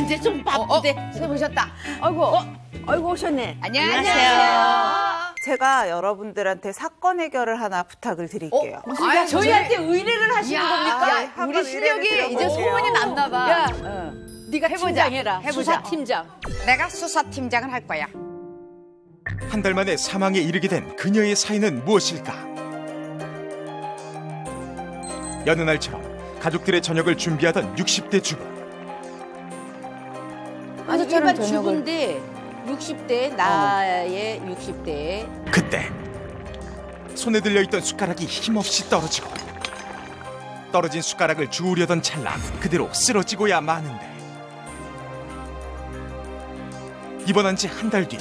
이제 좀 바쁘대. 선생님 오셨다. 아이고 오셨네. 안녕하세요. 제가 여러분들한테 사건 해결을 하나 부탁을 드릴게요. 저희한테 의뢰를 하시는 겁니까? 네, 한번 우리 실력이 의뢰를 이제 드려볼게요. 소문이 났나 봐. 야, 네가 해보자. 팀장해라. 해보자. 수사팀장. 내가 수사팀장을 할 거야. 한 달 만에 사망에 이르게 된 그녀의 사연은 무엇일까? 여느 날처럼 가족들의 저녁을 준비하던 60대 주부. 아니 일반 저녁을. 주부인데 60대 나의 60대 그때 손에 들려있던 숟가락이 힘없이 떨어지고 떨어진 숟가락을 주우려던 찰나 그대로 쓰러지고야 마는데 입원한 지 한 달 뒤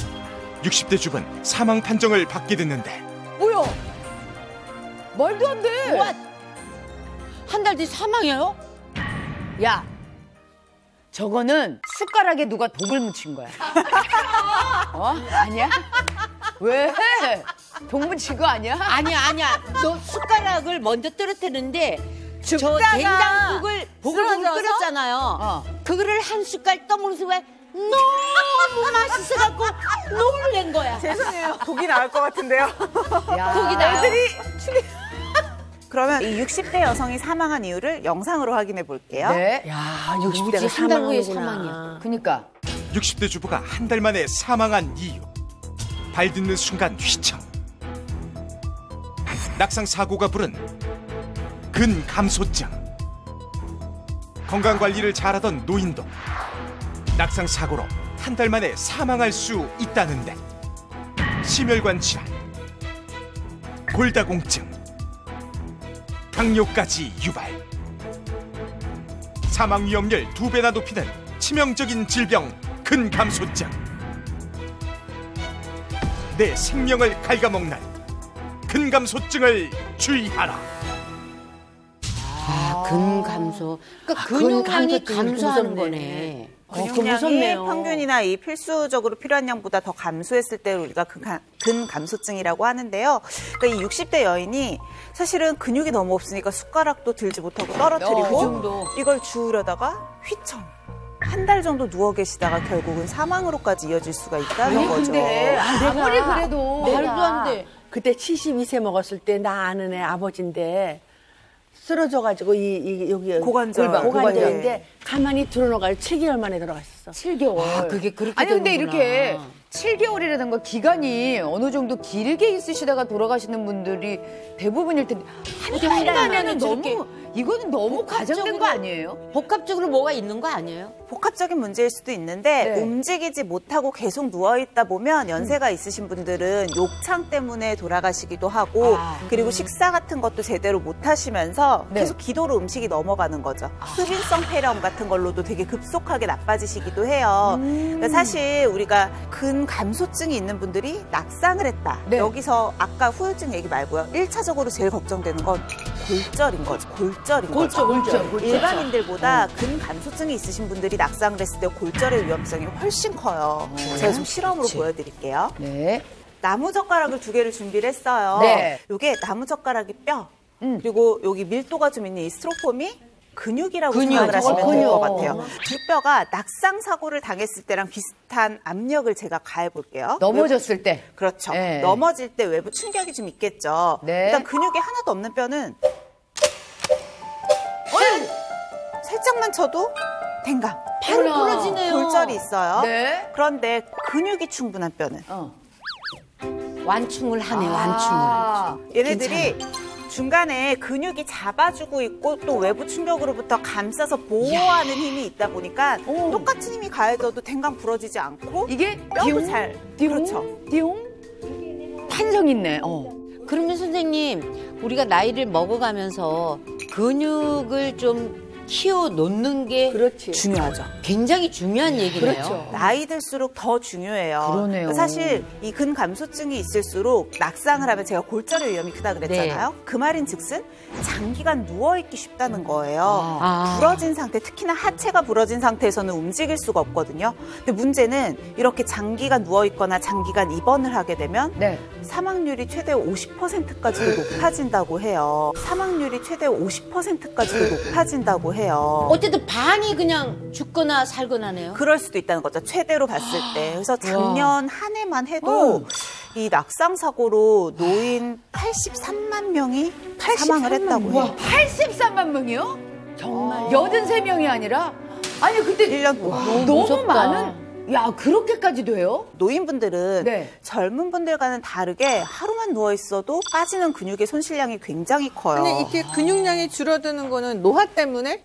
60대 주부는 사망 판정을 받게 됐는데 뭐야? 말도 안 돼. 한 달 뒤 사망이에요? 야, 저거는 숟가락에 누가 독을 묻힌 거야. 아니야? 왜? 독 묻힌 거 아니야? 아니야. 너 숟가락을 먼저 떨어뜨렸는데 저 죽다가 된장국을 보글보글 쓰러져서? 끓였잖아요. 그거를 한 숟갈 떠먹으면서 왜 너무 맛있어갖고 놀란 거야. 죄송해요. 독이 나올 것 같은데요. 독이 나요. 그러면 이 60대 여성이 사망한 이유를 영상으로 확인해 볼게요. 네. 야, 60대가 한 달 후에 사망이야. 그니까. 60대 주부가 한 달 만에 사망한 이유. 발 딛는 순간 휘청. 낙상 사고가 부른 근감소증. 건강관리를 잘하던 노인도 낙상 사고로 한 달 만에 사망할 수 있다는데 심혈관 질환, 골다공증, 당뇨까지 유발. 사망 위험률 2배나 높이는 치명적인 질병 근감소증. 내 생명을 갉아먹는 근감소증을 주의하라. 근감소. 그러니까 근육량이 감소하는 거네. 근육량이 평균이나 이 필수적으로 필요한 양보다 더 감소했을 때 우리가 근감소증이라고 하는데요. 그러니까 이 60대 여인이 사실은 근육이 너무 없으니까 숟가락도 들지 못하고 떨어뜨리고 이걸 주우려다가 휘청. 한 달 정도 누워 계시다가 결국은 사망으로까지 이어질 수가 있다는 거죠. 근데 아무리 그래도 말도 안 돼. 그때 72세 먹었을 때 나 아는 애 아버지인데 쓰러져가지고 여기 고관절. 고관절인데 가만히 들어놓아가지고 7개월 만에 돌아갔었어. 7개월. 아, 그게 그렇게 아니 근데 되는구나. 이렇게 7개월이라든가 기간이 어느 정도 길게 있으시다가 돌아가시는 분들이 대부분일 텐데 한 달이면은 너무 이거는 너무 과장된 거 아니에요? 복합적으로 뭐가 있는 거 아니에요? 복합적인 문제일 수도 있는데 네. 움직이지 못하고 계속 누워있다 보면 연세가 있으신 분들은 욕창 때문에 돌아가시기도 하고 그리고 식사 같은 것도 제대로 못 하시면서 네. 계속 기도로 음식이 넘어가는 거죠. 흡인성 폐렴 같은 걸로도 되게 급속하게 나빠지시기도 해요. 그러니까 사실 우리가 근감소증이 있는 분들이 낙상을 했다. 네. 여기서 여기서 아까 후유증 얘기 말고요. 1차적으로 제일 걱정되는 건 골절인 거죠. 골절인 거죠. 골절. 일반인들보다 근감소증이 있으신 분들이 낙상을 했을 때 골절의 위험성이 훨씬 커요. 제가 좀 실험으로 보여드릴게요. 네. 나무젓가락을 2개를 준비를 했어요. 네. 이게 나무젓가락이 뼈, 그리고 여기 밀도가 좀 있는 이 스트로폼이 근육이라고 생각을 하시면 될 것 같아요. 두 뼈가 낙상 사고를 당했을 때랑 비슷한 압력을 제가 가해 볼게요. 넘어졌을 때. 그렇죠. 네. 넘어질 때 외부 충격이 좀 있겠죠. 네. 일단 근육이 하나도 없는 뼈는 살짝만 쳐도 댕강. 바로 부러지네요. 골절이 있어요. 네. 그런데 근육이 충분한 뼈는 완충을 하네, 완충을. 아, 얘네들이 중간에 근육이 잡아주고 있고 또 외부 충격으로부터 감싸서 보호하는 힘이 있다 보니까 똑같은 힘이 가해져도 댕강 부러지지 않고 이게 뼈도 잘 그렇죠. 띠용? 탄성 있네. 그러면 선생님, 우리가 나이를 먹어가면서 근육을 좀 키워 놓는 게 그렇지. 중요하죠. 굉장히 중요한 얘기네요. 그렇죠. 나이 들수록 더 중요해요. 그러네요. 사실 이 근감소증이 있을수록 낙상을 하면 제가 골절의 위험이 크다 그랬잖아요. 그 말인즉슨 장기간 누워있기 쉽다는 거예요. 부러진 상태, 특히나 하체가 부러진 상태에서는 움직일 수가 없거든요. 근데 문제는 이렇게 장기간 누워있거나 장기간 입원을 하게 되면 네. 사망률이 최대 50%까지도 높아진다고 해요. 사망률이 최대 50%까지도 높아진다고 해요. 어쨌든 반이 그냥 죽거나 살거나네요. 그럴 수도 있다는 거죠. 최대로 봤을 때. 그래서 작년 한 해만 해도 이 낙상 사고로 노인 83만 명이 사망을 했다고 해요. 83만 명이요? 정말. 83명이 아니라? 아니, 근데 1년 동안. 너무 무섭다. 많은, 야, 그렇게까지 돼요? 노인분들은 네. 젊은 분들과는 다르게 하루만 누워 있어도 빠지는 근육의 손실량이 굉장히 커요. 근데 이렇게 근육량이 줄어드는 거는 노화 때문에?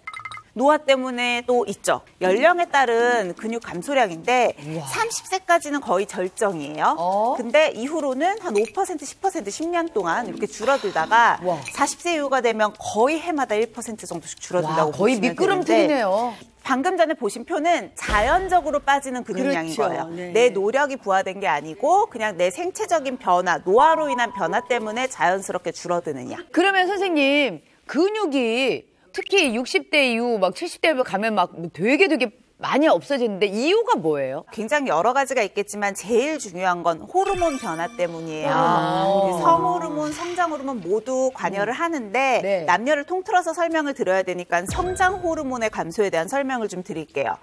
노화 때문에 또 있죠. 연령에 따른 근육 감소량인데 30세까지는 거의 절정이에요. 근데 이후로는 한 5%, 10% 10년 동안 이렇게 줄어들다가 40세 이후가 되면 거의 해마다 1% 정도씩 줄어든다고 거의 보시면 미끄럼틀이네요. 되는데 방금 전에 보신 표는 자연적으로 빠지는 근육량인 그렇죠. 거예요. 네. 내 노력이 부과된 게 아니고 그냥 내 생체적인 변화, 노화로 인한 변화 때문에 자연스럽게 줄어드느냐. 그러면 선생님, 근육이 특히 60대 이후 막 70대 가면 막 되게 많이 없어지는데 이유가 뭐예요? 굉장히 여러 가지가 있겠지만 제일 중요한 건 호르몬 변화 때문이에요. 아. 성호르몬, 성장호르몬 모두 관여를 하는데 네. 남녀를 통틀어서 설명을 드려야 되니까 성장호르몬의 감소에 대한 설명을 좀 드릴게요.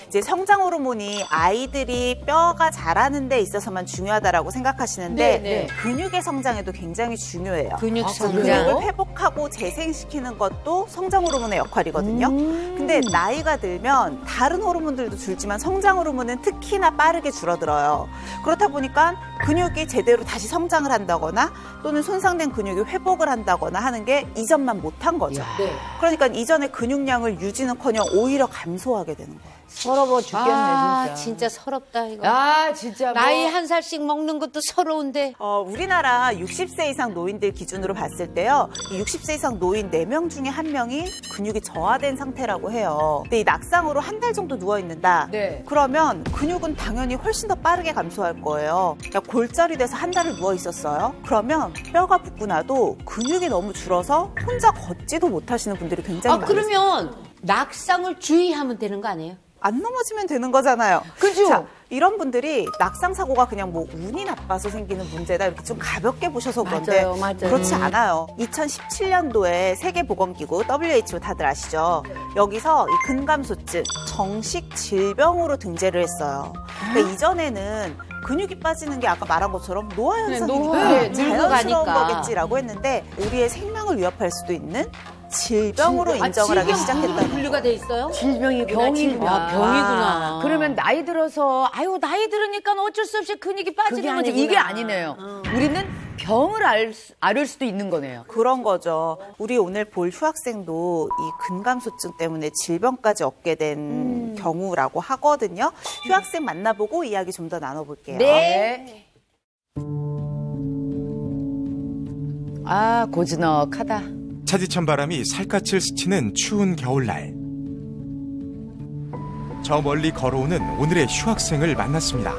이제 성장호르몬이 아이들이 뼈가 자라는 데 있어서만 중요하다라고 생각하시는데 네. 근육의 성장에도 굉장히 중요해요. 근육 성장. 근육을 회복하고 재생시키는 것도 성장호르몬의 역할이거든요. 근데 나이가 들면 다른 호르몬들도 줄지만 성장 호르몬은 특히나 빠르게 줄어들어요. 그렇다 보니까 근육이 제대로 다시 성장을 한다거나 또는 손상된 근육이 회복을 한다거나 하는 게 이전만 못한 거죠. 그러니까 이전의 근육량을 유지는커녕 오히려 감소하게 되는 거예요. 서러워 죽겠네, 진짜. 진짜 서럽다 이거. 아, 진짜. 나이 한 살씩 먹는 것도 서러운데. 우리나라 60세 이상 노인들 기준으로 봤을 때요. 이 60세 이상 노인 4명 중에 1명이 근육이 저하된 상태라고 해요. 근데 이 낙상으로 한 달 정도 누워있는다. 네. 그러면 근육은 당연히 훨씬 더 빠르게 감소할 거예요. 그러니까 골절이 돼서 한 달을 누워있었어요. 그러면 뼈가 붙고 나도 근육이 너무 줄어서 혼자 걷지도 못하시는 분들이 굉장히 많아요. 그러면 낙상을 주의하면 되는 거 아니에요? 안 넘어지면 되는 거잖아요. 그죠? 자, 이런 분들이 낙상 사고가 그냥 뭐 운이 나빠서 생기는 문제다 이렇게 좀 가볍게 보셔서 그런데 맞아요. 그렇지 않아요. 2017년도에 세계보건기구 WHO 다들 아시죠? 여기서 이 근감소증 정식 질병으로 등재를 했어요. 그러니까 이전에는 근육이 빠지는 게 아까 말한 것처럼 노화 현상이니까 자연스러운 늙어가니까. 거겠지라고 했는데 우리의 생명을 위협할 수도 있는 질병으로 인정을 하기 시작했다는 분류가 돼 있어요? 질병이구나. 병이구나. 병이구나. 그러면 나이 들어서, 아유, 나이 들으니까 어쩔 수 없이 근육이 빠지는 거지. 아니구나. 이게 아니네요. 우리는 병을 앓을 수도 있는 거네요. 그런 거죠. 우리 오늘 볼 휴학생도 이 근감소증 때문에 질병까지 얻게 된 경우라고 하거든요. 휴학생 만나보고 이야기 좀 더 나눠볼게요. 네. 아, 고즈넉하다. 차디찬 바람이 살갗을 스치는 추운 겨울날. 저 멀리 걸어오는 오늘의 휴학생을 만났습니다.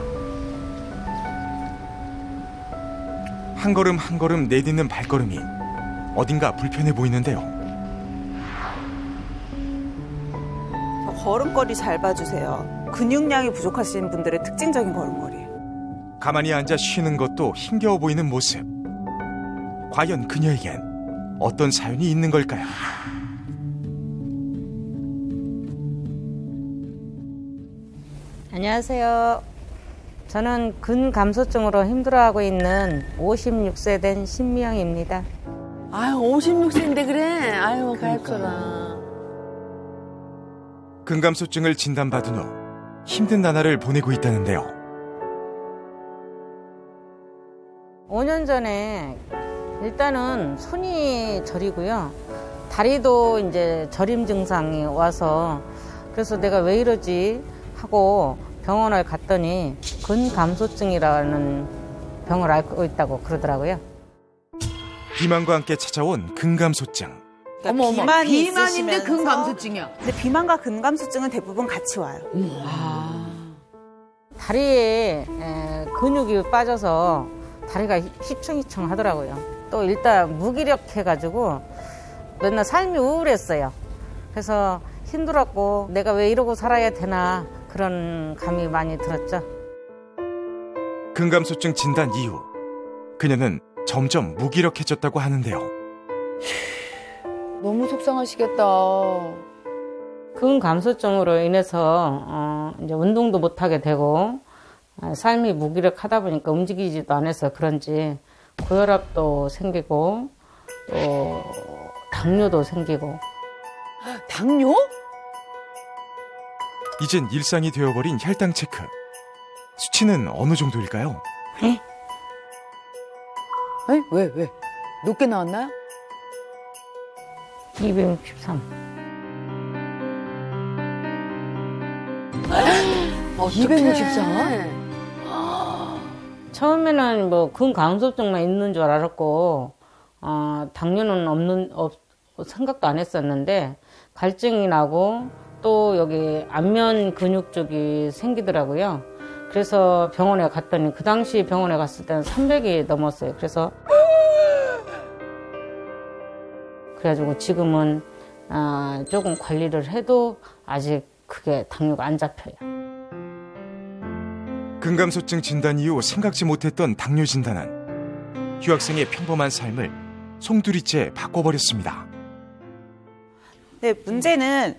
한 걸음 한 걸음 내딛는 발걸음이 어딘가 불편해 보이는데요. 걸음걸이 잘 봐주세요. 근육량이 부족하신 분들의 특징적인 걸음걸이에요. 가만히 앉아 쉬는 것도 힘겨워 보이는 모습. 과연 그녀에겐 어떤 사연이 있는 걸까요? 안녕하세요. 저는 근감소증으로 힘들어하고 있는 56세 된 신미영입니다. 아유, 56세인데 그래. 아유, 가엾어라. 근감소증을 진단받은 후 힘든 나날을 보내고 있다는데요. 5년 전에 일단은 손이 저리고요. 다리도 이제 저림 증상이 와서 그래서 내가 왜 이러지 하고 병원을 갔더니 근감소증이라는 병을 앓고 있다고 그러더라고요. 비만과 함께 찾아온 근감소증. 그러니까 어머, 비만이 비만인데 있으시면서 근감소증이야. 근데 비만과 근감소증은 대부분 같이 와요. 다리에 근육이 빠져서 다리가 휘청휘청 하더라고요. 또 일단 무기력해가지고 맨날 삶이 우울했어요. 그래서 힘들었고 내가 왜 이러고 살아야 되나 그런 감이 많이 들었죠. 근감소증 진단 이후 그녀는 점점 무기력해졌다고 하는데요. 너무 속상하시겠다. 근감소증으로 인해서 이제 운동도 못하게 되고 삶이 무기력하다 보니까 움직이지도 않아서 그런지 고혈압도 생기고 또 당뇨도 생기고. 당뇨? 이젠 일상이 되어버린 혈당 체크. 수치는 어느 정도일까요? 에? 왜? 높게 나왔나요? 263. 264? 처음에는 뭐 근감소증만 있는 줄 알았고 당뇨는 생각도 안 했었는데 갈증이 나고 또 여기 안면 근육 쪽이 생기더라고요. 그래서 병원에 갔더니 그 당시 병원에 갔을 때는 300이 넘었어요. 그래가지고 지금은 조금 관리를 해도 아직 그게 당뇨가 안 잡혀요. 근감소증 진단 이후 생각지 못했던 당뇨 진단은 휴학생의 평범한 삶을 송두리째 바꿔버렸습니다. 네, 문제는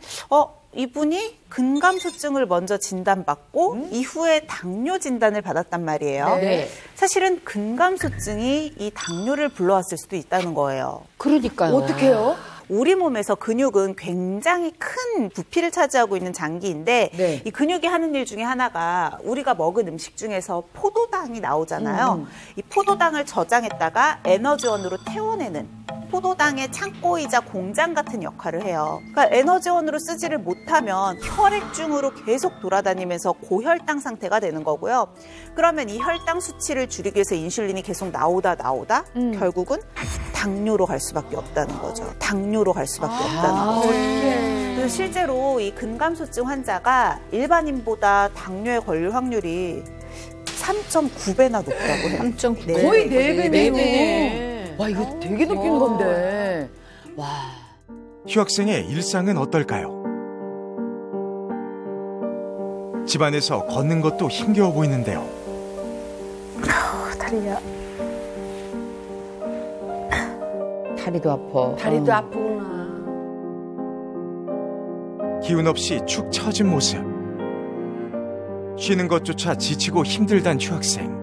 이분이 근감소증을 먼저 진단받고 이후에 당뇨 진단을 받았단 말이에요. 네. 사실은 근감소증이 이 당뇨를 불러왔을 수도 있다는 거예요. 그러니까요. 어떻게 해요? 우리 몸에서 근육은 굉장히 큰 부피를 차지하고 있는 장기인데 네. 이 근육이 하는 일 중에 하나가 우리가 먹은 음식 중에서 포도당이 나오잖아요. 이 포도당을 저장했다가 에너지원으로 태워내는 포도당의 창고이자 공장 같은 역할을 해요. 그러니까 에너지원으로 쓰지를 못하면 혈액중으로 계속 돌아다니면서 고혈당 상태가 되는 거고요. 그러면 이 혈당 수치를 줄이기 위해서 인슐린이 계속 나오다 결국은 당뇨로 갈 수밖에 없다는 거죠. 당뇨로 갈 수밖에 없다는 거죠. 그래서 실제로 이 근감소증 환자가 일반인보다 당뇨에 걸릴 확률이 3.9배나 높다고 해요. 3.9. 네. 거의 4배네요. 네네. 와, 이거 되게 높은 건데. 와. 휴학생의 일상은 어떨까요? 집안에서 걷는 것도 힘겨워 보이는데요. 다리야. 다리도 아파. 다리도 아프구나. 기운 없이 축 처진 모습. 쉬는 것조차 지치고 힘들단 휴학생.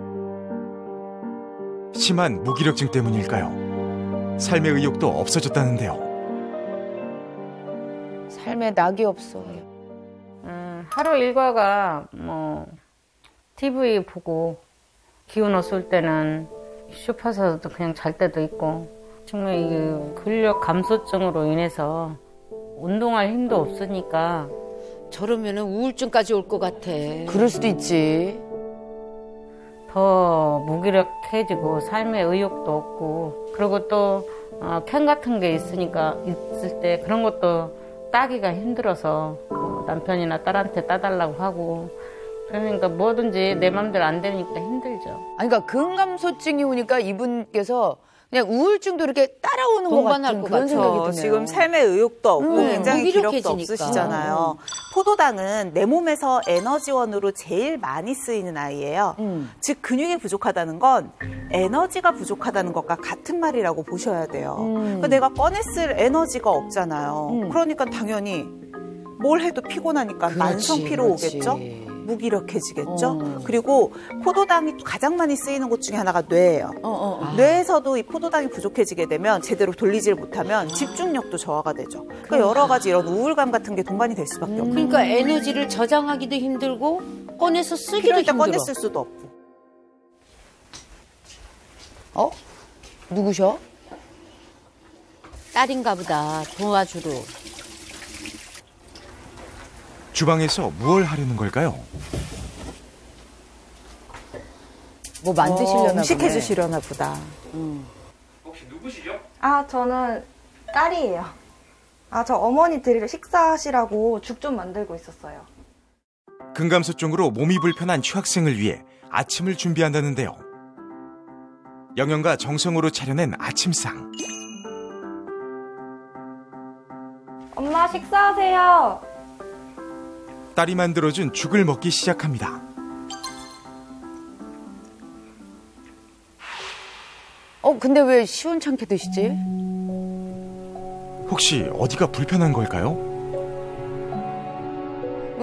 심한 무기력증 때문일까요? 삶의 의욕도 없어졌다는데요. 삶에 낙이 없어. 하루 일과가 TV 보고 기운 없을 때는 소파에서도 그냥 잘 때도 있고 정말 이 근력 감소증으로 인해서 운동할 힘도 없으니까 저러면은 우울증까지 올 것 같아. 그럴 수도 있지. 더 무기력해지고 삶의 의욕도 없고 그리고 또 캔 같은 게 있을 때 그런 것도 따기가 힘들어서 남편이나 딸한테 따달라고 하고 그러니까 뭐든지 내 맘대로 안 되니까 힘들죠. 아니, 그러니까 근감소증이 오니까 이분께서 그냥 우울증도 이렇게 따라오는 것 동반할 같은 것 그런 같아요. 생각이 드네요. 지금 삶의 의욕도 없고 굉장히 기력도 무기력해지니까. 없으시잖아요. 포도당은 내 몸에서 에너지원으로 제일 많이 쓰이는 아이예요. 즉 근육이 부족하다는 건 에너지가 부족하다는 것과 같은 말이라고 보셔야 돼요. 그러니까 내가 꺼냈을 에너지가 없잖아요. 그러니까 당연히 뭘 해도 피곤하니까 만성 피로 오겠죠. 무기력해지겠죠. 그리고 포도당이 가장 많이 쓰이는 곳 중에 하나가 뇌예요. 뇌에서도 이 포도당이 부족해지게 되면 제대로 돌리질 못하면 집중력도 저하가 되죠. 그러니까 여러 가지 이런 우울감 같은 게 동반이 될 수밖에 없는 거예요. 그러니까 에너지를 저장하기도 힘들고 꺼내서 쓰기도 필요할 때 힘들어. 꺼냈을 수도 없고. 누구셔? 딸인가 보다. 도와주러. 주방에서 무얼 하려는 걸까요? 뭐 만드시려나 음식 보네. 해주시려나 보다. 아, 저는 딸이에요. 저 어머니 드리러 식사하시라고 죽 좀 만들고 있었어요. 근감소증으로 몸이 불편한 휴학생을 위해 아침을 준비한다는데요. 영양과 정성으로 차려낸 아침상. 엄마 식사하세요. 딸이 만들어준 죽을 먹기 시작합니다. 근데 왜 시원찮게 드시지? 혹시 어디가 불편한 걸까요?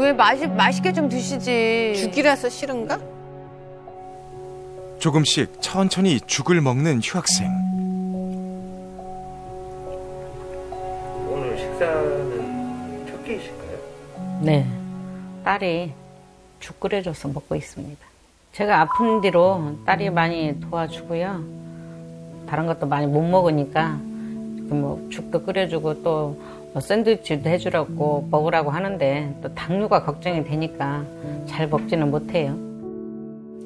왜 맛있게 좀 드시지. 죽이라서 싫은가? 조금씩 천천히 죽을 먹는 휴학생. 오늘 식사는 첫 끼이실까요? 네. 딸이 죽 끓여줘서 먹고 있습니다. 제가 아픈 뒤로 딸이 많이 도와주고요. 다른 것도 많이 못 먹으니까 뭐 죽도 끓여주고 또 뭐 샌드위치도 해주라고 먹으라고 하는데 또 당뇨가 걱정이 되니까 잘 먹지는 못해요.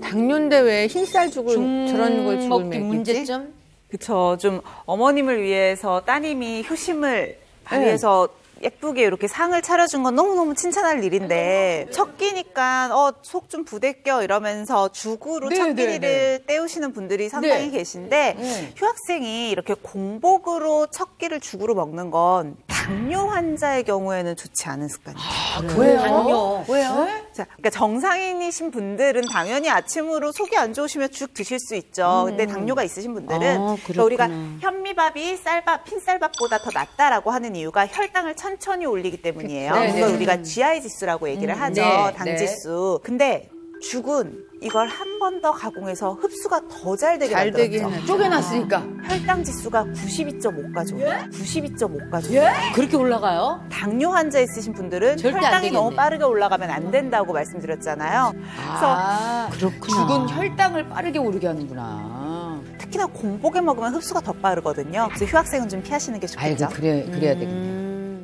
당뇨인데 왜 흰쌀죽을 저런 걸 죽을 먹기 먹이지? 문제점? 그쵸. 좀 어머님을 위해서 따님이 효심을 발휘해서 예쁘게 이렇게 상을 차려준 건 너무너무 칭찬할 일인데 첫 끼니까 속 좀 부대껴 이러면서 죽으로 네, 첫 네, 끼니를 네. 때우시는 분들이 상당히 네. 계신데 휴학생이 이렇게 공복으로 첫 끼를 죽으로 먹는 건 당뇨 환자의 경우에는 좋지 않은 습관이에요. 왜요? 당뇨. 왜요? 자, 그러니까 정상인이신 분들은 당연히 아침으로 속이 안 좋으시면 죽 드실 수 있죠. 근데 당뇨가 있으신 분들은 그러니까 우리가 현미밥이 흰쌀밥보다 더 낫다라고 하는 이유가 혈당을 천천히 올리기 때문이에요. 네, 그걸 네. 우리가 GI 지수라고 얘기를 하죠. 네, 당지수. 근데 죽은 이걸 한 번 더 가공해서 흡수가 더 잘 되게 잘 되게 만들었죠. 쪼개놨으니까. 혈당 지수가 92.5까지 올라요. 92.5까지 올라요. 그렇게 올라가요? 당뇨 환자 있으신 분들은 절대 안 혈당이 되겠네. 너무 빠르게 올라가면 안 된다고 말씀드렸잖아요. 그래서 그렇구나. 죽은 혈당을 빠르게 오르게 하는구나. 특히나 공복에 먹으면 흡수가 더 빠르거든요. 그래서 휴학생은 좀 피하시는 게 좋겠죠. 아이고, 그래야 되겠네.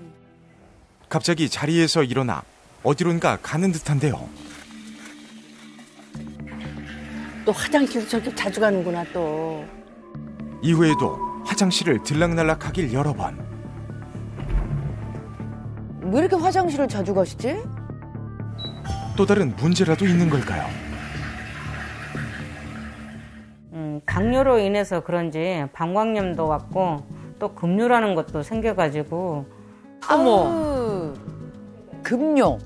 갑자기 자리에서 일어나 어디론가 가는 듯한데요. 또 화장실도 저렇게 자주 가는구나 또. 이후에도 화장실을 들락날락하길 여러 번. 왜 이렇게 화장실을 자주 가시지? 또 다른 문제라도 있는 걸까요? 당뇨로 인해서 그런지 방광염도 왔고 또 급류라는 것도 생겨가지고 어머. 급료.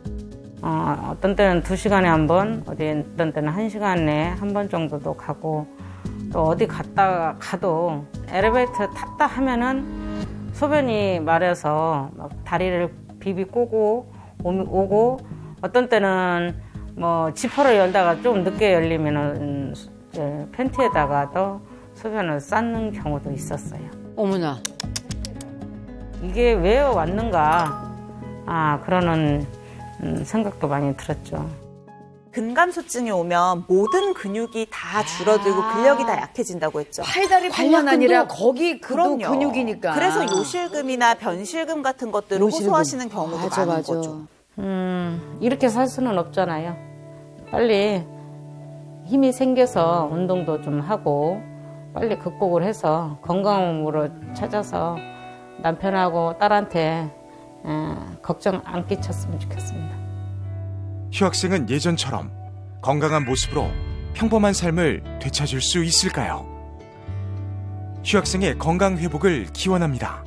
어떤 때는 2시간에 한 번, 어떤 때는 1시간에 한 번 정도도 가고 또 어디 갔다 가도 엘리베이터 탔다 하면은 소변이 마려서 막 다리를 비비 꼬고 오고 어떤 때는 뭐 지퍼를 열다가 좀 늦게 열리면은 팬티에다가도 소변을 쌓는 경우도 있었어요. 어머나. 이게 왜 왔는가? 그러는 생각도 많이 들었죠. 근감소증이 오면 모든 근육이 다 줄어들고 근력이 다 약해진다고 했죠. 팔다리뿐만 아니라 거기 그도 그럼요. 근육이니까. 그래서 요실금이나 변실금 같은 것들을 요실금. 호소하시는 경우도 맞아, 많은 맞아. 거죠. 이렇게 살 수는 없잖아요. 빨리 힘이 생겨서 운동도 좀 하고 빨리 극복을 해서 건강한 몸으로 찾아서 남편하고 딸한테 걱정 안 끼쳤으면 좋겠습니다. 휴학생은 예전처럼 건강한 모습으로 평범한 삶을 되찾을 수 있을까요? 휴학생의 건강 회복을 기원합니다.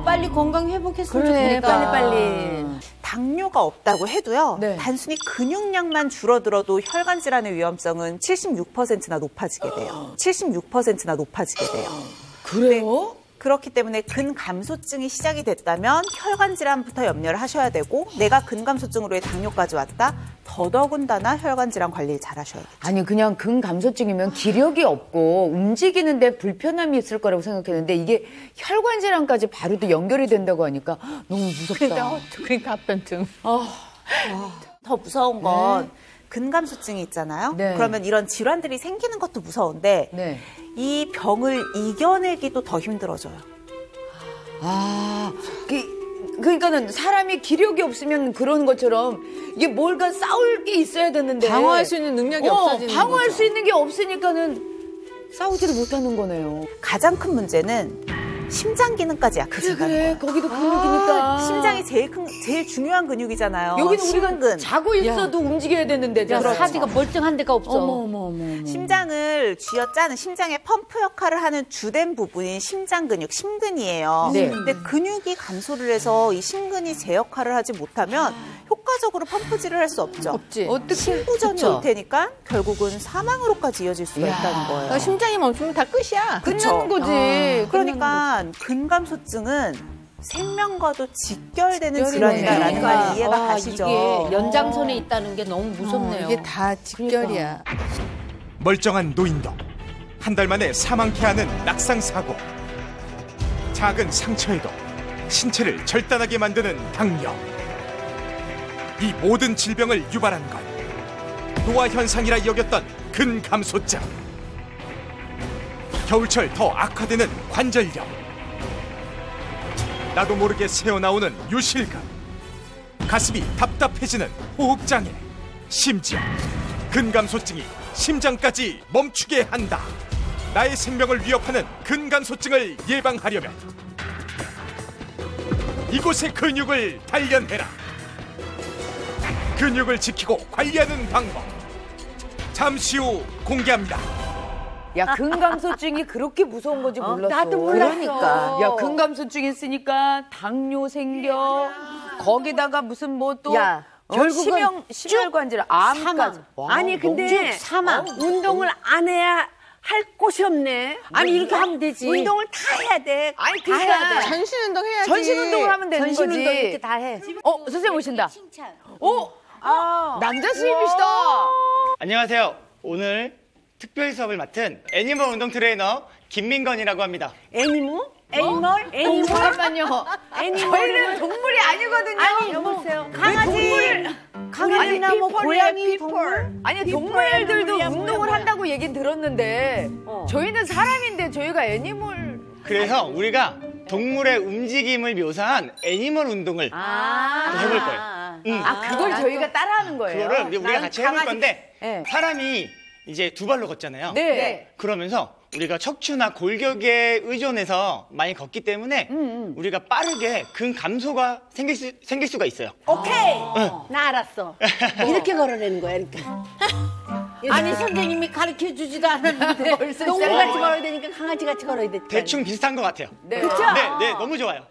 빨리 건강 회복했으면 그래, 좋겠다. 빨리. 당뇨가 없다고 해도요. 네. 단순히 근육량만 줄어들어도 혈관 질환의 위험성은 76%나 높아지게 돼요. 76%나 높아지게 돼요. 그래요? 그렇기 때문에 근감소증이 시작이 됐다면 혈관 질환부터 염려를 하셔야 되고 내가 근감소증으로 당뇨까지 왔다? 더더군다나 혈관 질환 관리를 잘 하셔야 돼요. 아니 그냥 근감소증이면 기력이 없고 움직이는데 불편함이 있을 거라고 생각했는데 이게 혈관 질환까지 바로 또 연결이 된다고 하니까 너무 무섭다. 그러니까 합병증. 더 무서운 건 근감소증이 있잖아요. 네. 그러면 이런 질환들이 생기는 것도 무서운데 네. 이 병을 이겨내기도 더 힘들어져요. 그러니까는 사람이 기력이 없으면 그런 것처럼 이게 뭘가 싸울 게 있어야 되는데 방어할 수 있는 능력이 없어지는 방어할 거죠. 수 있는 게 없으니까는 싸우지를 못하는 거네요. 가장 큰 문제는 심장 기능까지 약해진다는 거예요. 거기도 근육이니까. 심장이 제일 중요한 근육이잖아요. 여기는 심근. 우리가 자고 있어도 움직여야 되는데. 그렇죠. 사지가 멀쩡한 데가 없어. 어머. 심장을 쥐어짜는 심장의 펌프 역할을 하는 주된 부분인 심장 근육, 심근이에요. 네. 근데 근육이 감소를 해서 이 심근이 제 역할을 하지 못하면 효과적으로 펌프질을 할 수 없죠. 없지. 어떻게 심부전이 그쵸. 올 테니까 결국은 사망으로까지 이어질 수가 있다는 거예요. 그러니까 심장이 멈추면 다 끝이야. 끝나는 거지. 그러니까 근감소증은 생명과도 직결되는 질환이다라는 말 이해가 가시죠? 이게 연장선에 있다는 게 너무 무섭네요. 이게 다 직결이야. 멀쩡한 노인도 한 달 만에 사망케 하는 낙상 사고. 작은 상처에도 신체를 절단하게 만드는 당뇨. 이 모든 질병을 유발한 건 노화 현상이라 여겼던 근감소증. 겨울철 더 악화되는 관절염. 나도 모르게 새어나오는 유실감. 가슴이 답답해지는 호흡장애. 심지어 근감소증이 심장까지 멈추게 한다. 나의 생명을 위협하는 근감소증을 예방하려면 이곳의 근육을 단련해라. 근육을 지키고 관리하는 방법 잠시 후 공개합니다. 야, 근감소증이 그렇게 무서운 건지 몰랐어. 나도 몰랐어. 그러니까. 야, 근감소증 있으니까 당뇨 생겨. 거기다가 무슨 뭐 또 결국은 심혈관절, 암까지. 아니 근데 사망. 운동을 안 해야 할 곳이 없네. 아니 이렇게 하면 되지. 운동을 다 해야 돼. 아니, 다 해야 돼. 전신 운동 해야지. 전신 운동을 하면 되는 전신 거지. 운동 이렇게 다 해. 선생님 오신다. 남자 스님이시다. 안녕하세요. 오늘 특별 수업을 맡은 애니멀 운동 트레이너 김민건이라고 합니다. 애니멀? 잠깐만요. 저희는 동물이 아니거든요. 아니 여보세요. 강아지나 뭐 피플이에요, 고양이 피플. 동물? 아니 피플, 동물들도 뭐야, 운동을 뭐야. 한다고 얘긴 들었는데 저희는 사람인데 저희가 애니멀. 그래서 우리가 동물의 움직임을 묘사한 애니멀 운동을 또 해볼 거예요. 그걸 저희가 따라하는 거예요. 그거를 우리가 같이 해볼 건데 네. 사람이 이제 두 발로 걷잖아요. 네. 그러면서 우리가 척추나 골격에 의존해서 많이 걷기 때문에 우리가 빠르게 근감소가 생길 수가 있어요. 오케이. 나 알았어. 이렇게 걸어내는 거야, 이렇게. 아니 선생님이 가르쳐 주지도 않았는데 동물같이 걸어야 되니까 강아지같이 걸어야 돼. 대충 비슷한 것 같아요. 네. 네, 너무 좋아요.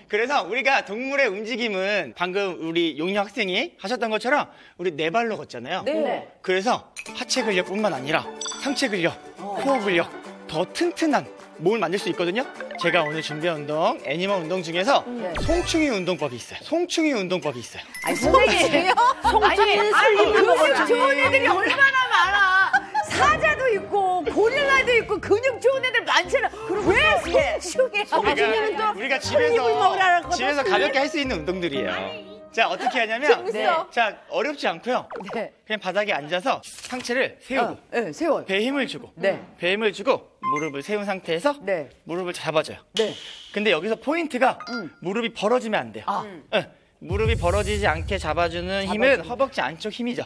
그래서 우리가 동물의 움직임은 방금 우리 용녀 학생이 하셨던 것처럼 우리 네 발로 걷잖아요. 네. 그래서 하체 근력뿐만 아니라 상체 근력, 호흡 근력, 더 튼튼한 몸을 만들 수 있거든요. 제가 오늘 준비한 운동, 애니멀 운동 중에서 송충이 운동법이 있어요. 송충이 운동법이 있어요. 아니 선생님. 아니 근육 좋은 애들이 얼마나 많아. 사자도 있고 고릴라도 있고 근육 좋은 애들 많잖아. 왜 송충이야? 우리가 집에서 가볍게 할 수 있는 운동들이에요. 자, 어떻게 하냐면 자, 어렵지 않고요. 네. 그냥 바닥에 앉아서 상체를 세우고 네, 세워. 배에 힘을 주고 네. 배에 힘을 주고 무릎을 세운 상태에서 네. 무릎을 잡아줘요. 네. 근데 여기서 포인트가 무릎이 벌어지면 안 돼요. 네. 무릎이 벌어지지 않게 잡아주는 힘은 허벅지 안쪽 힘이죠.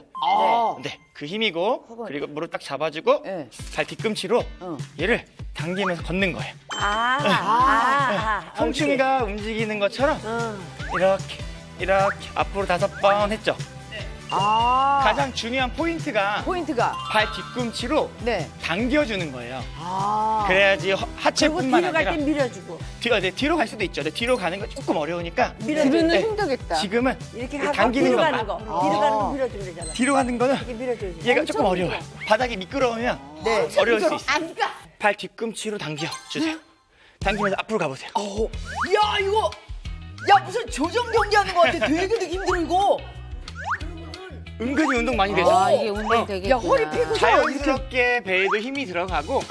네, 그 힘이고 그리고 무릎 딱 잡아주고 네. 발 뒤꿈치로 얘를 당기면서 걷는 거예요. 아. 송충이가 움직이는 것처럼 이렇게 앞으로 5번 했죠. 가장 중요한 포인트가 발 뒤꿈치로 네. 당겨주는 거예요. 그래야지 하체뿐만 뒤로 갈 아니라 땐 밀어주고. 뒤로 갈 수도 있죠. 근데 뒤로 가는 건 조금 어려우니까 뒤로는 힘들겠다. 지금은 이렇게 가고 당기는 뒤로 것만. 가는 거. 뒤로 가는 거 밀어주면 되잖아. 뒤로 가는 거는 이렇게 밀어줘야지. 얘가 조금 어려워요. 바닥이 미끄러우면 어려울 수 있어요. 발 뒤꿈치로 당겨주세요. 당기면서 앞으로 가보세요. 야 이거 무슨 조정 경기 하는 것 같아. 되게 힘들어 이거. 은근히 운동 많이 되죠. 이게 운동이 되겠구나. 야 허리 피고 자연스럽게 배에도 힘이 들어가고.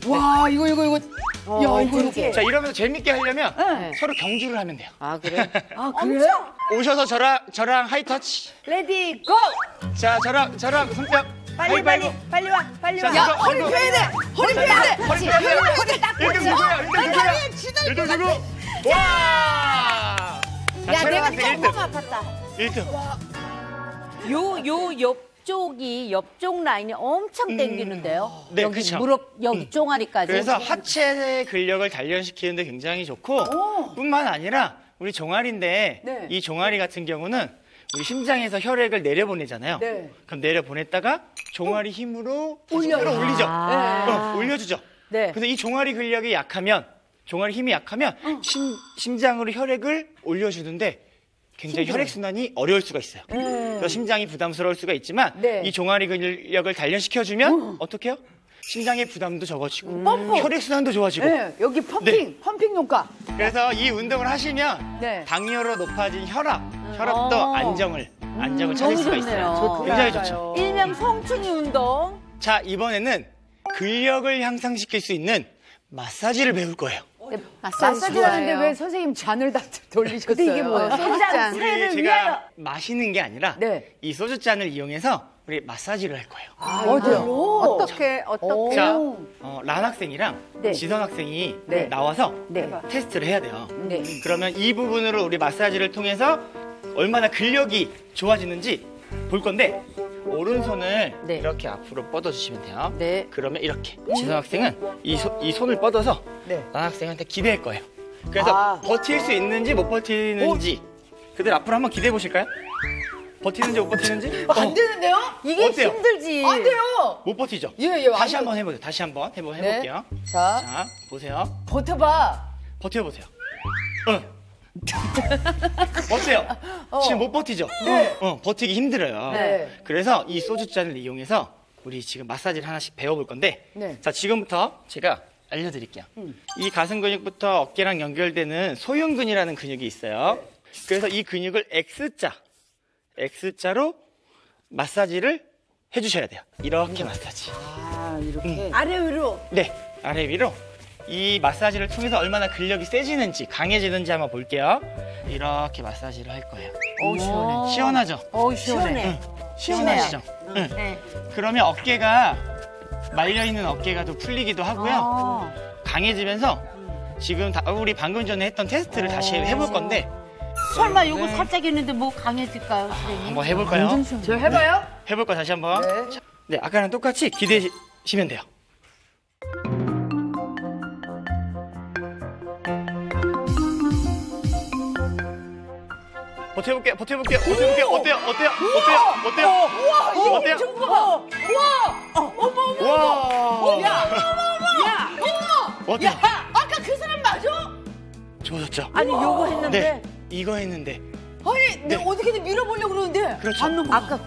와 이거. 야 이거 이렇게. 자, 이러면서 재밌게 하려면 서로 경주를 하면 돼요. 그래? 그래? 오셔서 저랑 하이터치. 레디 고! 자, 저랑 손뼉. 빨리 와. 야 허리 펴야 돼. 허리 펴야 돼. 허리 펴야 돼요. 1등 누구야? 1등 누구? 와! 야 내가 초록색 조금 아팠다. 1등. 요 옆쪽 라인이 엄청 당기는데요. 네, 여기 그쵸. 무릎 여기 종아리까지. 그래서 하체 근력을 단련시키는데 굉장히 좋고 뿐만 아니라 우리 종아리인데 네. 이 종아리 같은 경우는 우리 심장에서 혈액을 내려보내잖아요. 네. 그럼 내려보냈다가 종아리 힘으로 다시 끌어올리죠. 올려주죠. 네. 그래서 이 종아리 근력이 약하면 종아리 힘이 약하면 심장으로 혈액을 올려주는데 굉장히 혈액순환이 어려울 수가 있어요. 그래서 심장이 부담스러울 수가 있지만 네. 이 종아리 근력을 단련시켜주면 어떻게 해요? 심장의 부담도 적어지고 펌프. 혈액순환도 좋아지고. 네, 여기 펌핑, 네. 펌핑 효과. 그래서 이 운동을 하시면 네. 당뇨로 높아진 혈압도 안정을 찾을 수가 있어요. 굉장히 좋죠. 일명 송충이 운동. 자, 이번에는 근력을 향상시킬 수 있는 마사지를 배울 거예요. 마사지 하는데 왜 선생님 잔을 다 돌리셨어요? 근데 이게 뭐예요? 소주잔 우리 제가 마시는 게 아니라 네. 이 소주잔을 이용해서 우리 마사지를 할 거예요. 어디요? 어떻게 자, 란 학생이랑 네. 지선 학생이 네. 나와서 네. 테스트를 해야 돼요. 네. 그러면 이 부분으로 우리 마사지를 통해서 얼마나 근력이 좋아지는지 볼 건데 오른손을 네. 이렇게 앞으로 뻗어주시면 돼요. 네. 그러면 이렇게 지선 학생은 이 손을 뻗어서 네. 란 학생한테 기대할 거예요. 그래서 버틸 수 있는지 못 버티는지 그들 앞으로 한번 기대해 보실까요? 버티는지 못 버티는지? 안 되는데요? 이게 어때요? 힘들지. 안 돼요. 못 버티죠? 예, 다시 한번 해보세요. 다시 한번 해볼게요. 자, 자, 보세요. 버텨봐. 버텨보세요. 어때요? 지금 못 버티죠? 네. 버티기 힘들어요. 네. 그래서 이 소주잔을 이용해서 우리 지금 마사지를 하나씩 배워볼 건데 네. 자, 지금부터 제가 알려드릴게요. 이 가슴 근육부터 어깨랑 연결되는 소흉근이라는 근육이 있어요. 그래서 이 근육을 X자로 마사지를 해주셔야 돼요. 이렇게 마사지. 아, 이렇게. 아래 위로. 네, 아래 위로. 이 마사지를 통해서 얼마나 근력이 세지는지 강해지는지 한번 볼게요. 이렇게 마사지를 할 거예요. 시원해. 시원하죠? 시원해. 시원하시죠? 응. 그러면 어깨가 말려있는 어깨가 더 풀리기도 하고요. 강해지면서 지금 우리 방금 전에 했던 테스트를 다시 해볼 건데 설마 이거 살짝 했는데 뭐 강해질까요, 선생님? 한번 해볼까요? 저 해봐요? 해볼까요? 다시 한번. 네. 자, 네, 아까랑 똑같이 기대시면 돼요. 버텨볼게요. 어때요? 우와, 이거 어때요? 엄청 무거워. 우와, 어머. 야, 어때요? 아까 그 사람 맞아? 좋아졌죠? 아니, 요거 했는데. 네, 이거 했는데. 아니, 내가 어떻게든 밀어보려고 그러는데. 그렇죠. 아까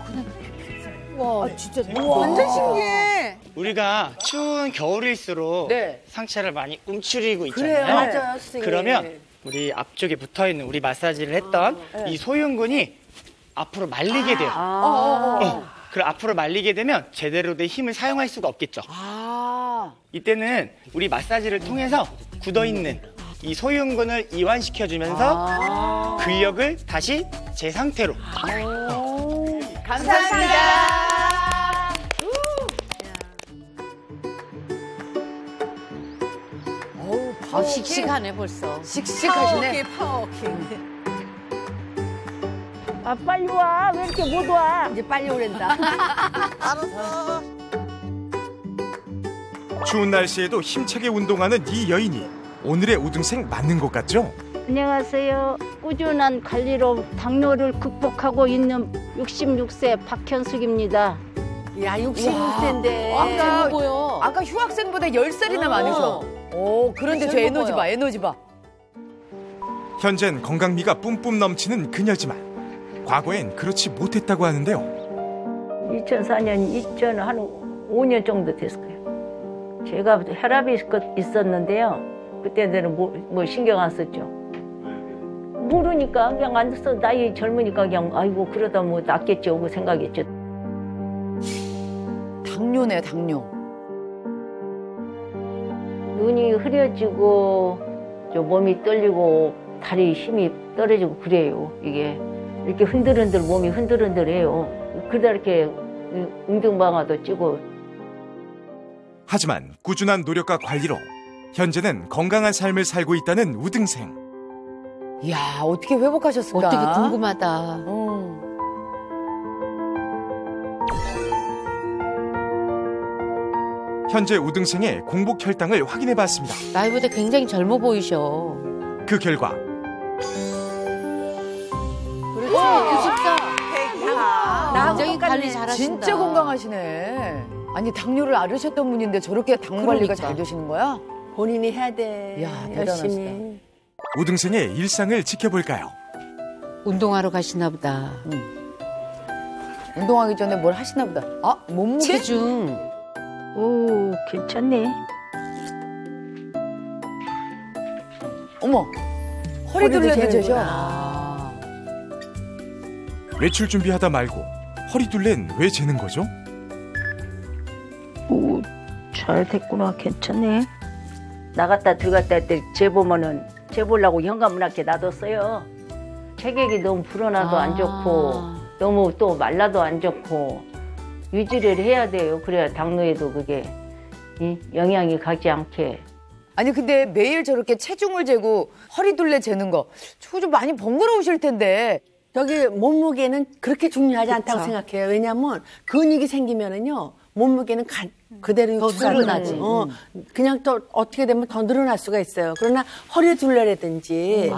와, 진짜. 완전 신기해. 우리가 추운 겨울일수록 네. 상체를 많이 움츠리고 그래요, 있잖아요. 맞아요, 선생님. 그러면 우리 앞쪽에 붙어있는 우리 마사지를 했던 이 소흉근이 앞으로 말리게 돼요. 그럼 앞으로 말리게 되면 제대로 된 힘을 사용할 수가 없겠죠. 이때는 우리 마사지를 통해서 굳어있는 이 소흉근을 이완시켜주면서 근력을 다시 제 상태로. 감사합니다. 씩씩하네 벌써. 씩씩하시네. 파워킹. 아 빨리 와. 왜 이렇게 못 와? 이제 빨리 오랜다. 추운 날씨에도 힘차게 운동하는 이 여인이 오늘의 우등생 맞는 것 같죠? 안녕하세요. 꾸준한 관리로 당뇨를 극복하고 있는 66세 박현숙입니다. 야, 66세인데. 아까 휴학생보다 10살이나 많으셔. 오, 그런데 저 에너지 봐, 에너지 봐. 현재는 건강미가 뿜뿜 넘치는 그녀지만 과거엔 그렇지 못했다고 하는데요. 2004년 이전 한 5년 정도 됐을 거예요. 제가 혈압이 있었는데요. 그때는 뭐 신경 안 썼죠. 모르니까 그냥 안 썼어. 나이 젊으니까 그냥 아이고 그러다 뭐 낫겠죠 그 생각했죠. 당뇨네, 당뇨. 눈이 흐려지고 몸이 떨리고 다리 힘이 떨어지고 그래요. 이게 이렇게 흔들흔들 몸이 흔들흔들해요. 그러다 이렇게 웅등방아도 찌고. 하지만 꾸준한 노력과 관리로 현재는 건강한 삶을 살고 있다는 우등생. 이야, 어떻게 회복하셨을까? 어떻게 궁금하다. 현재 우등생의 공복 혈당을 확인해봤습니다. 나이보다 굉장히 젊어 보이셔. 그 결과 그렇지. 94. 굉장히 관리 잘하신다. 진짜 건강하시네. 아니, 당뇨를 앓으셨던 분인데 저렇게 당 관리가 잘 되시는 거야? 본인이 해야 돼. 이야, 열심히. 우등생의 일상을 지켜볼까요? 운동하러 가시나 보다. 운동하기 전에 뭘 하시나 보다. 아, 몸무게? 체중. 오, 괜찮네. 어머, 허리둘레도 되죠? 외출 준비하다 말고 허리둘레는 왜 재는 거죠? 오, 잘 됐구나. 괜찮네. 나갔다 들어갔다 할 때 재보면은 재보려고 현관문앞에 놔뒀어요. 체격이 너무 불어나도 안 좋고 너무 또 말라도 안 좋고 유지를 해야 돼요. 그래야 당뇨에도 그게 영향이 가지 않게. 아니 근데 매일 저렇게 체중을 재고 허리둘레 재는 거 저 좀 많이 번거로우실 텐데. 여기 몸무게는 그렇게 중요하지 않다고 생각해요. 왜냐하면 근육이 생기면은요 몸무게는 그대로 더 늘어나지. 그냥 또 어떻게 되면 더 늘어날 수가 있어요. 그러나 허리둘레라든지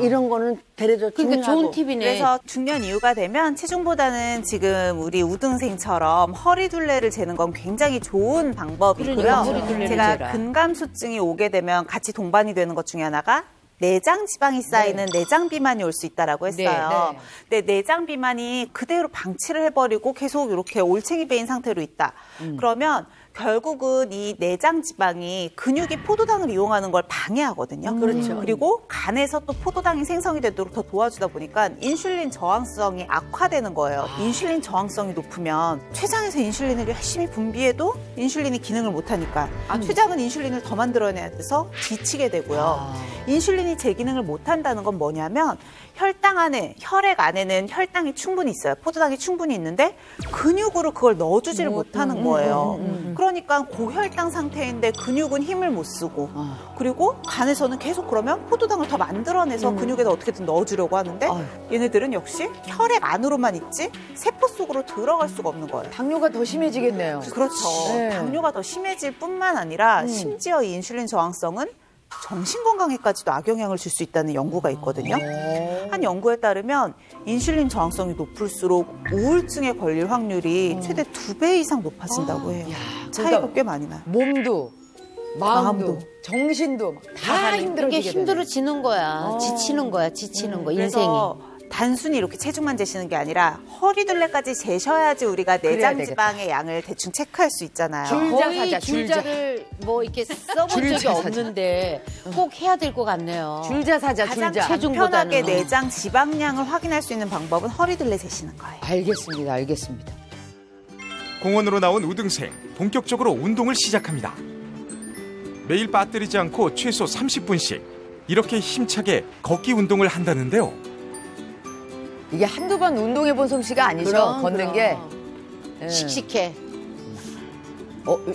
이런 거는 대대적으로 그러니까 중요하고. 좋은 팁이네. 그래서 중년 이유가 되면 체중보다는 지금 우리 우등생처럼 허리둘레를 재는 건 굉장히 좋은 방법이고요. 그러니까 허리둘레를 제가 재라. 근감소증이 오게 되면 같이 동반이 되는 것 중에 하나가 내장 지방이 쌓이는 내장 비만이 올 수 있다라고 했어요. 근데 내장 비만이 그대로 방치를 해버리고 계속 이렇게 올챙이 베인 상태로 있다. 그러면 결국은 이 내장 지방이 근육이 포도당을 이용하는 걸 방해하거든요. 그렇죠. 그리고 간에서 또 포도당이 생성이 되도록 더 도와주다 보니까 인슐린 저항성이 악화되는 거예요. 인슐린 저항성이 높으면 췌장에서 인슐린을 열심히 분비해도 인슐린이 기능을 못하니까 췌장은 인슐린을 더 만들어내야 돼서 지치게 되고요. 인슐린이 제 기능을 못한다는 건 뭐냐면 혈당 안에, 혈액 안에는 혈당이 충분히 있어요. 포도당이 충분히 있는데 근육으로 그걸 넣어주지를 못하는 거예요. 그러니까 고혈당 상태인데 근육은 힘을 못 쓰고 그리고 간에서는 계속 그러면 포도당을 더 만들어내서 근육에다 어떻게든 넣어주려고 하는데 얘네들은 역시 혈액 안으로만 있지 세포 속으로 들어갈 수가 없는 거예요. 당뇨가 더 심해지겠네요. 그렇죠. 당뇨가 더 심해질 뿐만 아니라 심지어 이 인슐린 저항성은 정신건강에까지도 악영향을 줄 수 있다는 연구가 있거든요. 한 연구에 따르면 인슐린 저항성이 높을수록 우울증에 걸릴 확률이 최대 2배 이상 높아진다고 해요. 차이가 꽤 많이 나요. 몸도, 마음도, 정신도 다 힘들어지게 이게 힘들어지는 거야. 지치는 거야. 지치는 거. 인생이. 그래서 단순히 이렇게 체중만 재시는 게 아니라 허리둘레까지 재셔야지 우리가 내장 지방의 양을 대충 체크할 수 있잖아요. 거의 줄자를 뭐 이렇게 써본 적이 없는데 꼭 해야 될 것 같네요. 줄자 사자, 가장 줄자. 간편하게 내장 지방량을 확인할 수 있는 방법은 허리둘레 재시는 거예요. 알겠습니다. 알겠습니다. 공원으로 나온 우등생, 본격적으로 운동을 시작합니다. 매일 빠뜨리지 않고 최소 30분씩 이렇게 힘차게 걷기 운동을 한다는데요. 이게 한두 번 운동해본 솜씨가 아니죠. 그럼, 걷는 그럼. 게. 예. 씩씩해.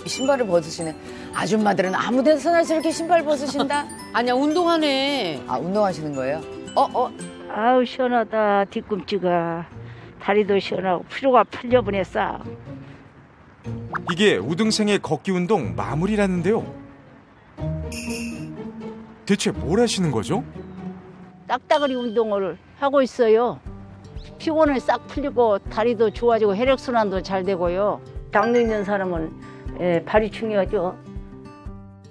신발을 벗으시네. 아줌마들은 아무 데서나 저렇게 신발 벗으신다? 아니야, 운동하네. 아, 운동하시는 거예요? 아우, 시원하다. 뒤꿈치가. 다리도 시원하고 피로가 풀려보냈어. 이게 우등생의 걷기 운동 마무리라는데요. 대체 뭘 하시는 거죠? 딱따구리 운동을 하고 있어요. 피곤을 싹 풀리고 다리도 좋아지고 혈액순환도 잘 되고요. 당뇨 있는 사람은 발이 중요하죠.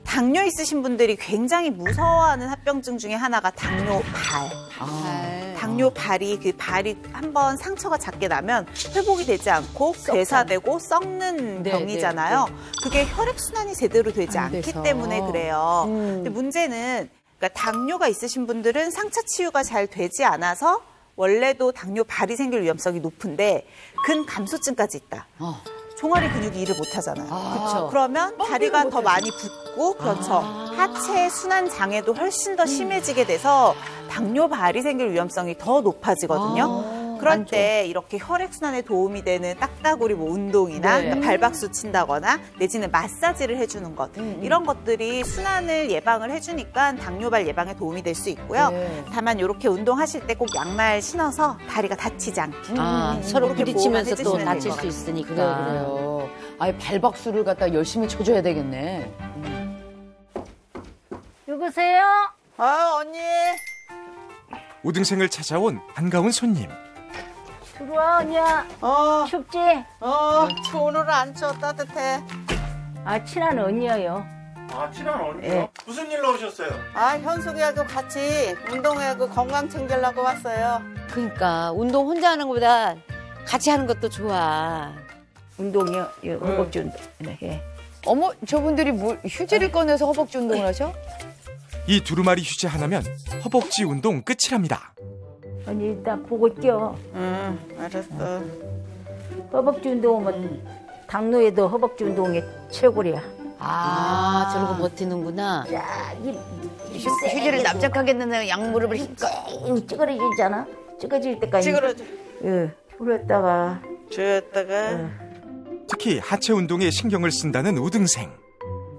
당뇨 있으신 분들이 굉장히 무서워하는 합병증 중에 하나가 당뇨발. 당뇨발이 그 발이 한번 상처가 작게 나면 회복이 되지 않고 괴사되고 썩는 병이잖아요. 그게 혈액순환이 제대로 되지 않기 때문에 그래요. 근데 문제는 그러니까 당뇨가 있으신 분들은 상처 치유가 잘 되지 않아서 원래도 당뇨발이 생길 위험성이 높은데 근감소증까지 있다. 종아리 근육이 일을 못 하잖아요. 그쵸. 그러면 다리가 더 많이 붓고 그렇죠. 하체 순환 장애도 훨씬 더 심해지게 돼서 당뇨발이 생길 위험성이 더 높아지거든요. 그럴 때 이렇게 혈액순환에 도움이 되는 딱따구리 뭐 운동이나 그러니까 발박수 친다거나 내지는 마사지를 해주는 것 이런 것들이 순환을 예방을 해주니까 당뇨발 예방에 도움이 될 수 있고요. 다만 이렇게 운동하실 때 꼭 양말 신어서 다리가 다치지 않게 서로 그렇게 부딪히면서 또 보호해주시면 다칠 될 수 것 있으니까. 그래요. 아예 발박수를 갖다 열심히 쳐줘야 되겠네. 누구세요? 언니. 우등생을 찾아온 반가운 손님. 들어와, 언니야. 춥지? 오늘은 안 추워 따뜻해. 아, 친한 언니예요. 친한 언니요? 무슨 일로 오셨어요? 현숙이하고 같이 운동하고 건강 챙기려고 왔어요. 그러니까 운동 혼자 하는 것보다 같이 하는 것도 좋아. 운동이요. 허벅지 운동. 네. 어머, 저분들이 뭐 휴지를 꺼내서 허벅지 운동을 하셔? 이 두루마리 휴지 하나면 허벅지 운동 끝이랍니다. 언니 일단 보고 껴. 알았어. 허벅지 운동은 당뇨에도 허벅지 운동이 최고래야. 저러고 버티는구나. 휴지를 납작하게 넣는 양무릎을 힘껏 찌그러지잖아. 찌그러질 때까지. 찌그러져. 예. 풀었다가. 조였다가. 특히 하체 운동에 신경을 쓴다는 우등생.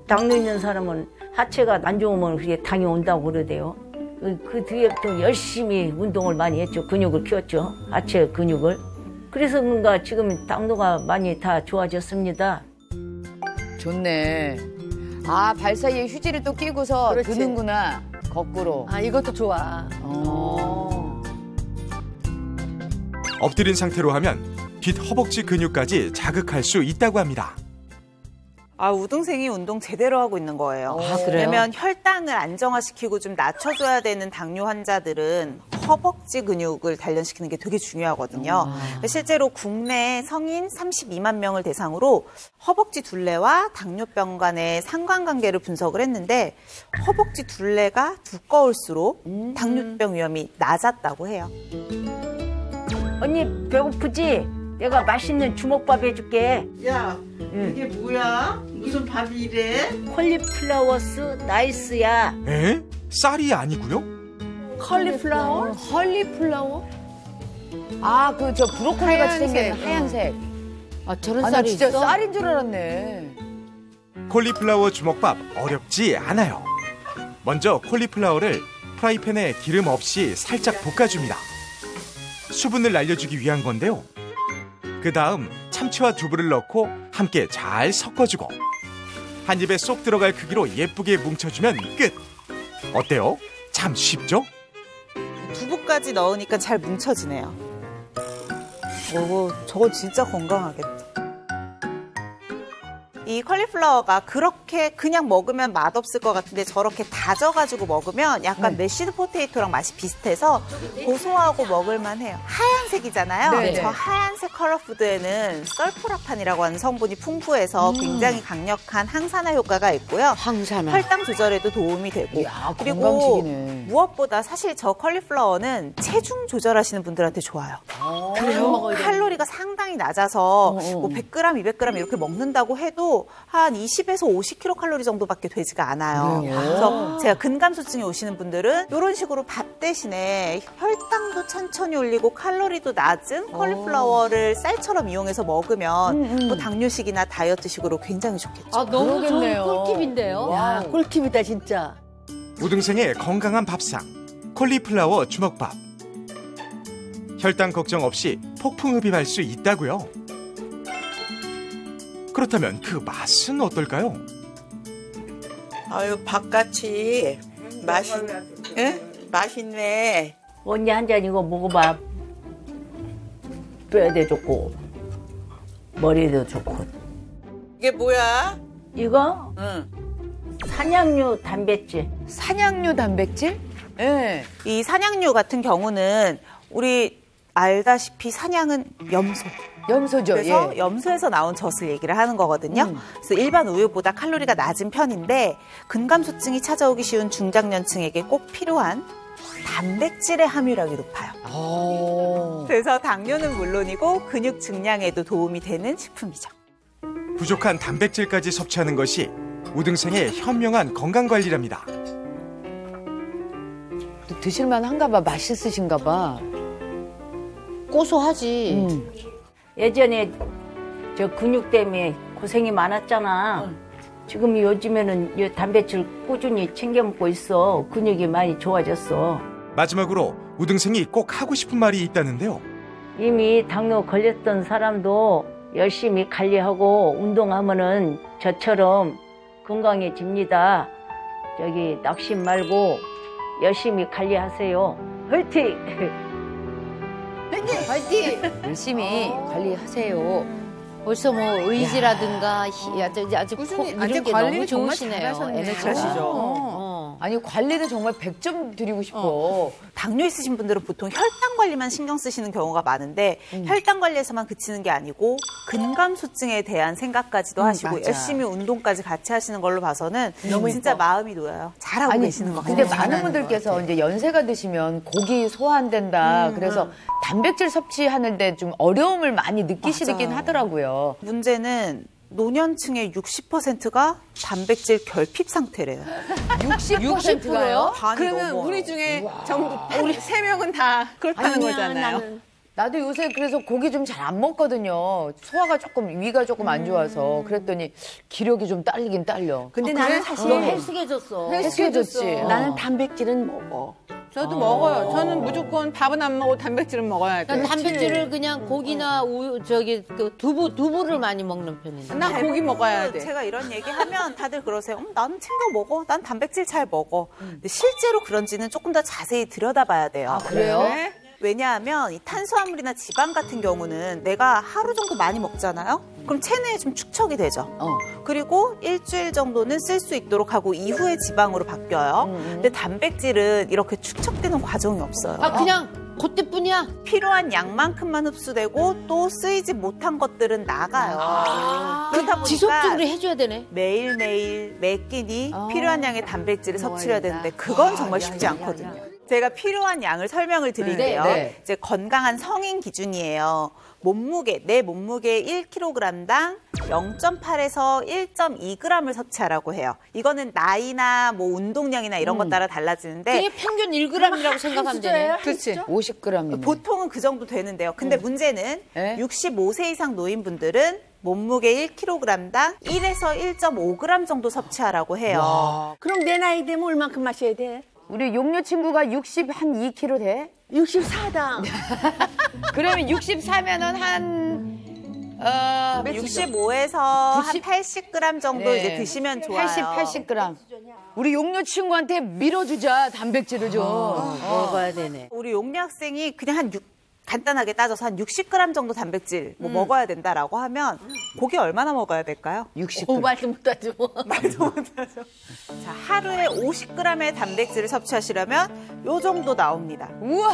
당뇨 있는 사람은 하체가 안 좋으면 그게 당이 온다고 그러대요. 그 뒤에부터 열심히 운동을 많이 했죠. 근육을 키웠죠. 하체 근육을. 그래서 뭔가 지금 당뇨가 많이 다 좋아졌습니다. 좋네. 발 사이에 휴지를 또 끼고서 그렇지. 드는구나. 거꾸로. 이것도 좋아. 엎드린 상태로 하면 뒷 허벅지 근육까지 자극할 수 있다고 합니다. 우등생이 운동 제대로 하고 있는 거예요. 그래요? 왜냐면 혈당을 안정화시키고 좀 낮춰줘야 되는 당뇨 환자들은 허벅지 근육을 단련시키는 게 되게 중요하거든요. 실제로 국내 성인 32만 명을 대상으로 허벅지 둘레와 당뇨병 간의 상관관계를 분석을 했는데 허벅지 둘레가 두꺼울수록 당뇨병 위험이 낮았다고 해요. 언니 배고프지? 내가 맛있는 주먹밥 해줄게. 야, 이게 뭐야? 무슨 밥이 이래? 콜리플라워스 나이스야. 에? 쌀이 아니고요? 컬리플라워? 컬리플라워? 저 브로콜리 같이 생긴 하얀색. 저런 나 쌀이 진짜 있어? 쌀인 줄 알았네. 콜리플라워 주먹밥 어렵지 않아요. 먼저 콜리플라워를 프라이팬에 기름 없이 살짝 볶아줍니다. 수분을 날려주기 위한 건데요. 그 다음 참치와 두부를 넣고 함께 잘 섞어주고 한 입에 쏙 들어갈 크기로 예쁘게 뭉쳐주면 끝! 어때요? 참 쉽죠? 두부까지 넣으니까 잘 뭉쳐지네요. 저거 진짜 건강하겠다. 이 컬리플라워가 그렇게 그냥 먹으면 맛없을 것 같은데 저렇게 다져가지고 먹으면 약간 메시드 포테이토랑 맛이 비슷해서 고소하고 먹을만 해요. 하얀색이잖아요. 네. 저 하얀색 컬러푸드에는 설프라탄이라고 하는 성분이 풍부해서 굉장히 강력한 항산화 효과가 있고요. 항산화. 혈당 조절에도 도움이 되고 그리고 건강식이네. 무엇보다 사실 저 컬리플라워는 체중 조절하시는 분들한테 좋아요. 그래요? 칼로리가 상당히 낮아서 뭐 100g, 200g 이렇게 먹는다고 해도 한 20에서 50kcal 정도밖에 되지가 않아요. 그래서 제가 근감소증이 오시는 분들은 이런 식으로 밥 대신에 혈당도 천천히 올리고 칼로리도 낮은 컬리플라워를 쌀처럼 이용해서 먹으면 뭐 당뇨식이나 다이어트식으로 굉장히 좋겠죠. 너무 그러겠네요. 좋은 꿀팁인데요. 꿀팁이다 진짜. 우등생의 건강한 밥상 콜리플라워 주먹밥. 혈당 걱정 없이 폭풍 흡입할 수 있다고요. 그렇다면 그 맛은 어떨까요? 밥같이 맛있네. 언니 한 잔 이거 먹어봐. 뼈에도 좋고 머리에도 좋고. 이게 뭐야? 이거 산양류 단백질. 산양류 단백질? 네. 이 산양류 같은 경우는 우리 알다시피 산양은 염소. 염소죠. 그래서 염소에서 나온 젖을 얘기를 하는 거거든요. 그래서 일반 우유보다 칼로리가 낮은 편인데 근감소증이 찾아오기 쉬운 중장년층에게 꼭 필요한 단백질의 함유량이 높아요. 그래서 당뇨는 물론이고 근육 증량에도 도움이 되는 식품이죠. 부족한 단백질까지 섭취하는 것이 우등생의 현명한 건강관리랍니다. 드실만 한가 봐. 맛있으신가 봐. 고소하지. 예전에 저 근육 때문에 고생이 많았잖아. 지금 요즘에는 이 단백질 꾸준히 챙겨 먹고 있어. 근육이 많이 좋아졌어. 마지막으로 우등생이 꼭 하고 싶은 말이 있다는데요. 이미 당뇨 걸렸던 사람도 열심히 관리하고 운동하면은 저처럼 건강해집니다. 저기 낙심 말고 열심히 관리하세요. 화이팅! 화이팅! 열심히 관리하세요. 벌써 뭐 의지라든가 아주 꾸준히 이런 게 관리를 너무 정말 좋으시네요. 잘하셨네요. 에너지가. 아니 관리는 정말 100점 드리고 싶어. 당뇨 있으신 분들은 보통 혈당 관리만 신경 쓰시는 경우가 많은데 혈당 관리에서만 그치는 게 아니고 근감소증에 대한 생각까지도 하시고 맞아. 열심히 운동까지 같이 하시는 걸로 봐서는 진짜 마음이 놓여요. 잘하고 계시는 것 같아요. 근데 많은 분들께서 이제 연세가 드시면 고기 소화 안 된다. 그래서 단백질 섭취하는데 좀 어려움을 많이 느끼시긴 하더라고요. 문제는 노년층의 60%가 단백질 결핍 상태래요. 60%가요? 그러면 넘어요. 우리 중에 전부 우리 3명은 다 그렇다는 거잖아요. 나도 요새 그래서 고기 좀 잘 안 먹거든요. 소화가 조금, 위가 조금 안 좋아서. 그랬더니 기력이 좀 딸리긴 딸려. 근데 나는 사실 헬스해졌어. 헬스해졌지. 나는 단백질은 먹어. 저도 먹어요. 저는 무조건 밥은 안 먹고 단백질은 먹어야 돼요. 단백질을 그냥 고기나 우유, 그 두부를 많이 먹는 편인데. 나 고기 먹어야 돼. 제가 이런 얘기하면 다들 그러세요. 나는 챙겨 먹어. 난 단백질 잘 먹어. 근데 실제로 그런지는 조금 더 자세히 들여다봐야 돼요. 아, 그래요? 네. 왜냐하면 이 탄수화물이나 지방 같은 경우는 내가 하루 정도 많이 먹잖아요. 그럼 체내에 좀 축적이 되죠. 그리고 일주일 정도는 쓸 수 있도록 하고 이후에 지방으로 바뀌어요. 근데 단백질은 이렇게 축적되는 과정이 없어요. 아, 그냥 그때뿐이야? 필요한 양만큼만 흡수되고 또 쓰이지 못한 것들은 나가요. 그렇다 보니까 지속적으로 해줘야 되네. 매일매일 매 끼니 필요한 양의 단백질을 섭취해야 되는데 그건 정말 쉽지 않거든요. 제가 필요한 양을 설명을 드릴게요. 이제 건강한 성인 기준이에요. 몸무게, 내 몸무게 1kg당 0.8에서 1.2g을 섭취하라고 해요. 이거는 나이나 뭐 운동량이나 이런 것 따라 달라지는데 그게 평균 1g이라고 생각하면 되네. 그렇지. 50g이네. 보통은 그 정도 되는데요. 근데 문제는 65세 이상 노인분들은 몸무게 1kg당 1에서 1.5g 정도 섭취하라고 해요. 그럼 내 나이 되면 얼만큼 마셔야 돼? 우리 용녀 친구가 60 한 2kg 돼? 64당. 그러면 64면은 한 65에서 한 80g 정도 이제 드시면 좋아요. 80g. 우리 용녀 친구한테 밀어주자, 단백질을 좀. 먹어야 되네. 우리 용녀 학생이 그냥 간단하게 따져서 한 60g 정도 단백질 먹어야 된다라고 하면 고기 얼마나 먹어야 될까요? 60g. 말도 못하죠. 말도 못하죠. 자, 하루에 50g의 단백질을 섭취하시려면 요 정도 나옵니다. 우와!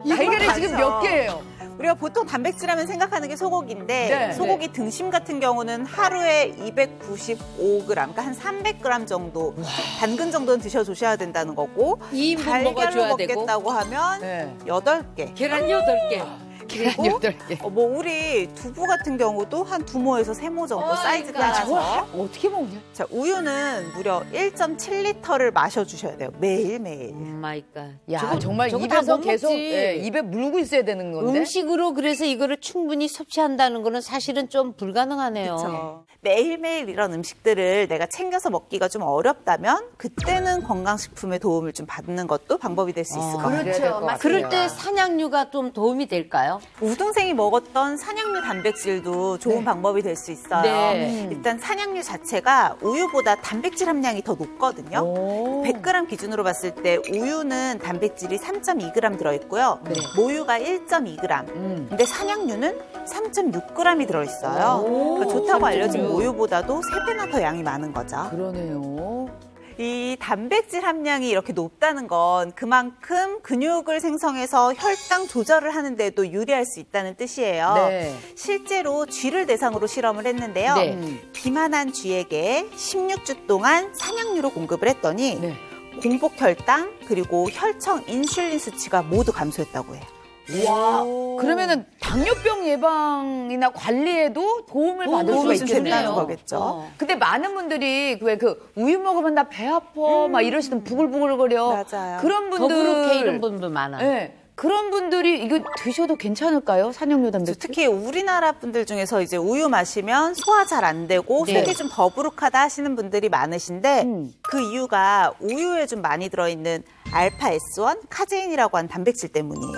달걀이 지금 몇 개예요? 우리가 보통 단백질 하면 생각하는 게 소고기인데 소고기 등심 같은 경우는 하루에 295g, 그러니까 한 300g 정도 단근 정도는 드셔주셔야 된다는 거고 2인분 달걀로 먹어줘야 먹겠다고 하면 8개. 계란 8개. 그리고 뭐 우리 두부 같은 경우도 한 2모에서 3모 정도 사이즈 따라서 어떻게 먹냐? 자, 우유는 무려 1.7리터를 마셔주셔야 돼요. 매일매일. 오 마이 갓. 야, 정말 저거 입에서 다 계속 먹지. 입에 물고 있어야 되는 건데. 음식으로 그래서 이거를 충분히 섭취한다는 거는 사실은 좀 불가능하네요. 그렇죠. 매일매일 이런 음식들을 내가 챙겨서 먹기가 좀 어렵다면 그때는 건강식품의 도움을 좀 받는 것도 방법이 될 수 있을 것 같아요. 그렇죠. 그럴 때 산양류가 좀 도움이 될까요? 우등생이 먹었던 산양류 단백질도 좋은 방법이 될 수 있어요. 네. 일단 산양류 자체가 우유보다 단백질 함량이 더 높거든요. 100g 기준으로 봤을 때 우유는 단백질이 3.2g 들어있고요. 모유가 1.2g. 근데 산양류는 3.6g이 들어있어요. 그러니까 좋다고 알려진 모유보다도 3배나 더 양이 많은 거죠. 그러네요. 이 단백질 함량이 이렇게 높다는 건 그만큼 근육을 생성해서 혈당 조절을 하는 데도 유리할 수 있다는 뜻이에요. 실제로 쥐를 대상으로 실험을 했는데요. 비만한 쥐에게 16주 동안 산양류로 공급을 했더니 공복 혈당 그리고 혈청 인슐린 수치가 모두 감소했다고 해요. 와, 그러면은 당뇨병 예방이나 관리에도 도움을 받을 수가 있겠네요. 거겠죠. 근데 많은 분들이 왜 그 우유 먹으면 나 배 아파 막 이러시던 부글부글거려. 맞아요. 그런 분들 더부룩해 이런 분들 많아요. 네. 그런 분들이 이거 드셔도 괜찮을까요? 산양류 단백질? 특히 우리나라 분들 중에서 이제 우유 마시면 소화 잘 안 되고 속이 좀 더부룩하다 하시는 분들이 많으신데 그 이유가 우유에 좀 많이 들어있는 알파 S1 카제인이라고 하는 단백질 때문이에요.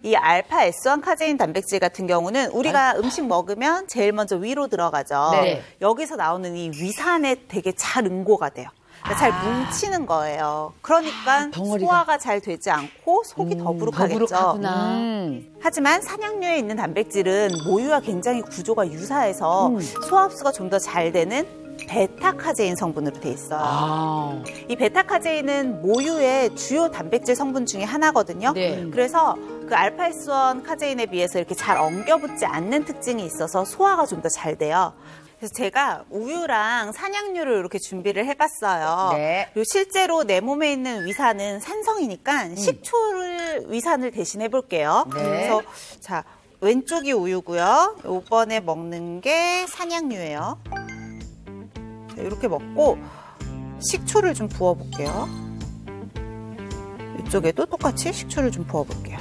이 알파 S1 카제인 단백질 같은 경우는 우리가 음식 먹으면 제일 먼저 위로 들어가죠. 여기서 나오는 이 위산에 되게 잘 응고가 돼요. 그러니까 잘 뭉치는 거예요. 그러니까 소화가 잘 되지 않고 속이 더부룩하겠죠. 하지만 산양류에 있는 단백질은 모유와 굉장히 구조가 유사해서 소화 흡수가 좀 더 잘 되는 베타카제인 성분으로 돼 있어요. 이 베타카제인은 모유의 주요 단백질 성분 중에 하나거든요. 그래서 그 알파-S1 카제인에 비해서 이렇게 잘 엉겨붙지 않는 특징이 있어서 소화가 좀 더 잘 돼요. 그래서 제가 우유랑 산양유를 이렇게 준비를 해봤어요. 그리고 실제로 내 몸에 있는 위산은 산성이니까 식초를 위산을 대신 해볼게요. 그래서 자, 왼쪽이 우유고요. 이번에 먹는 게 산양유예요. 자, 이렇게 먹고 식초를 좀 부어볼게요. 이쪽에도 똑같이 식초를 좀 부어볼게요.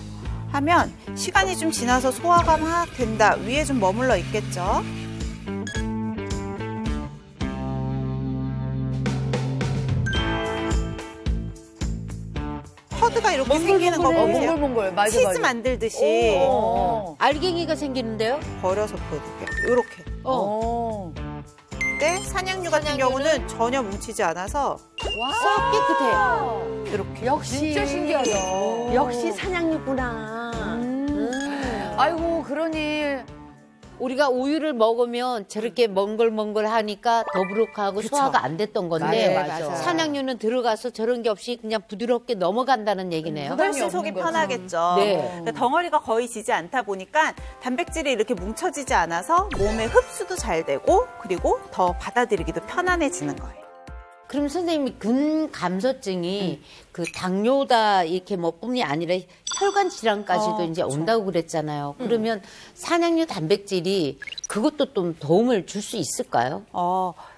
하면 시간이 좀 지나서 소화가 막 된다. 위에 좀 머물러 있겠죠. 커드가 이렇게 생기는 거 보세요. 몽글몽글. 맞아, 치즈 맞아. 만들듯이. 알갱이가 생기는데요? 버려서 보여드릴게요. 이렇게. 근데 산양유 같은 경우는 전혀 뭉치지 않아서 싹 깨끗해요. 이렇게. 역시 진짜 신기하다. 역시 산양유구나. 아이고, 그러니. 우리가 우유를 먹으면 저렇게 멍글멍글 하니까 더부룩하고 소화가 안 됐던 건데 맞아. 산양유는 들어가서 저런 게 없이 그냥 부드럽게 넘어간다는 얘기네요. 훨씬 속이 편하겠죠. 그러니까 덩어리가 거의 지지 않다 보니까 단백질이 이렇게 뭉쳐지지 않아서 몸에 흡수도 잘 되고 그리고 더 받아들이기도 편안해지는 거예요. 그럼 선생님이 근감소증이 그 당뇨다 이렇게 뭐뿐이 아니라 혈관 질환까지도 이제 온다고 그랬잖아요. 그러면 산양유 단백질이 그것도 좀 도움을 줄 수 있을까요?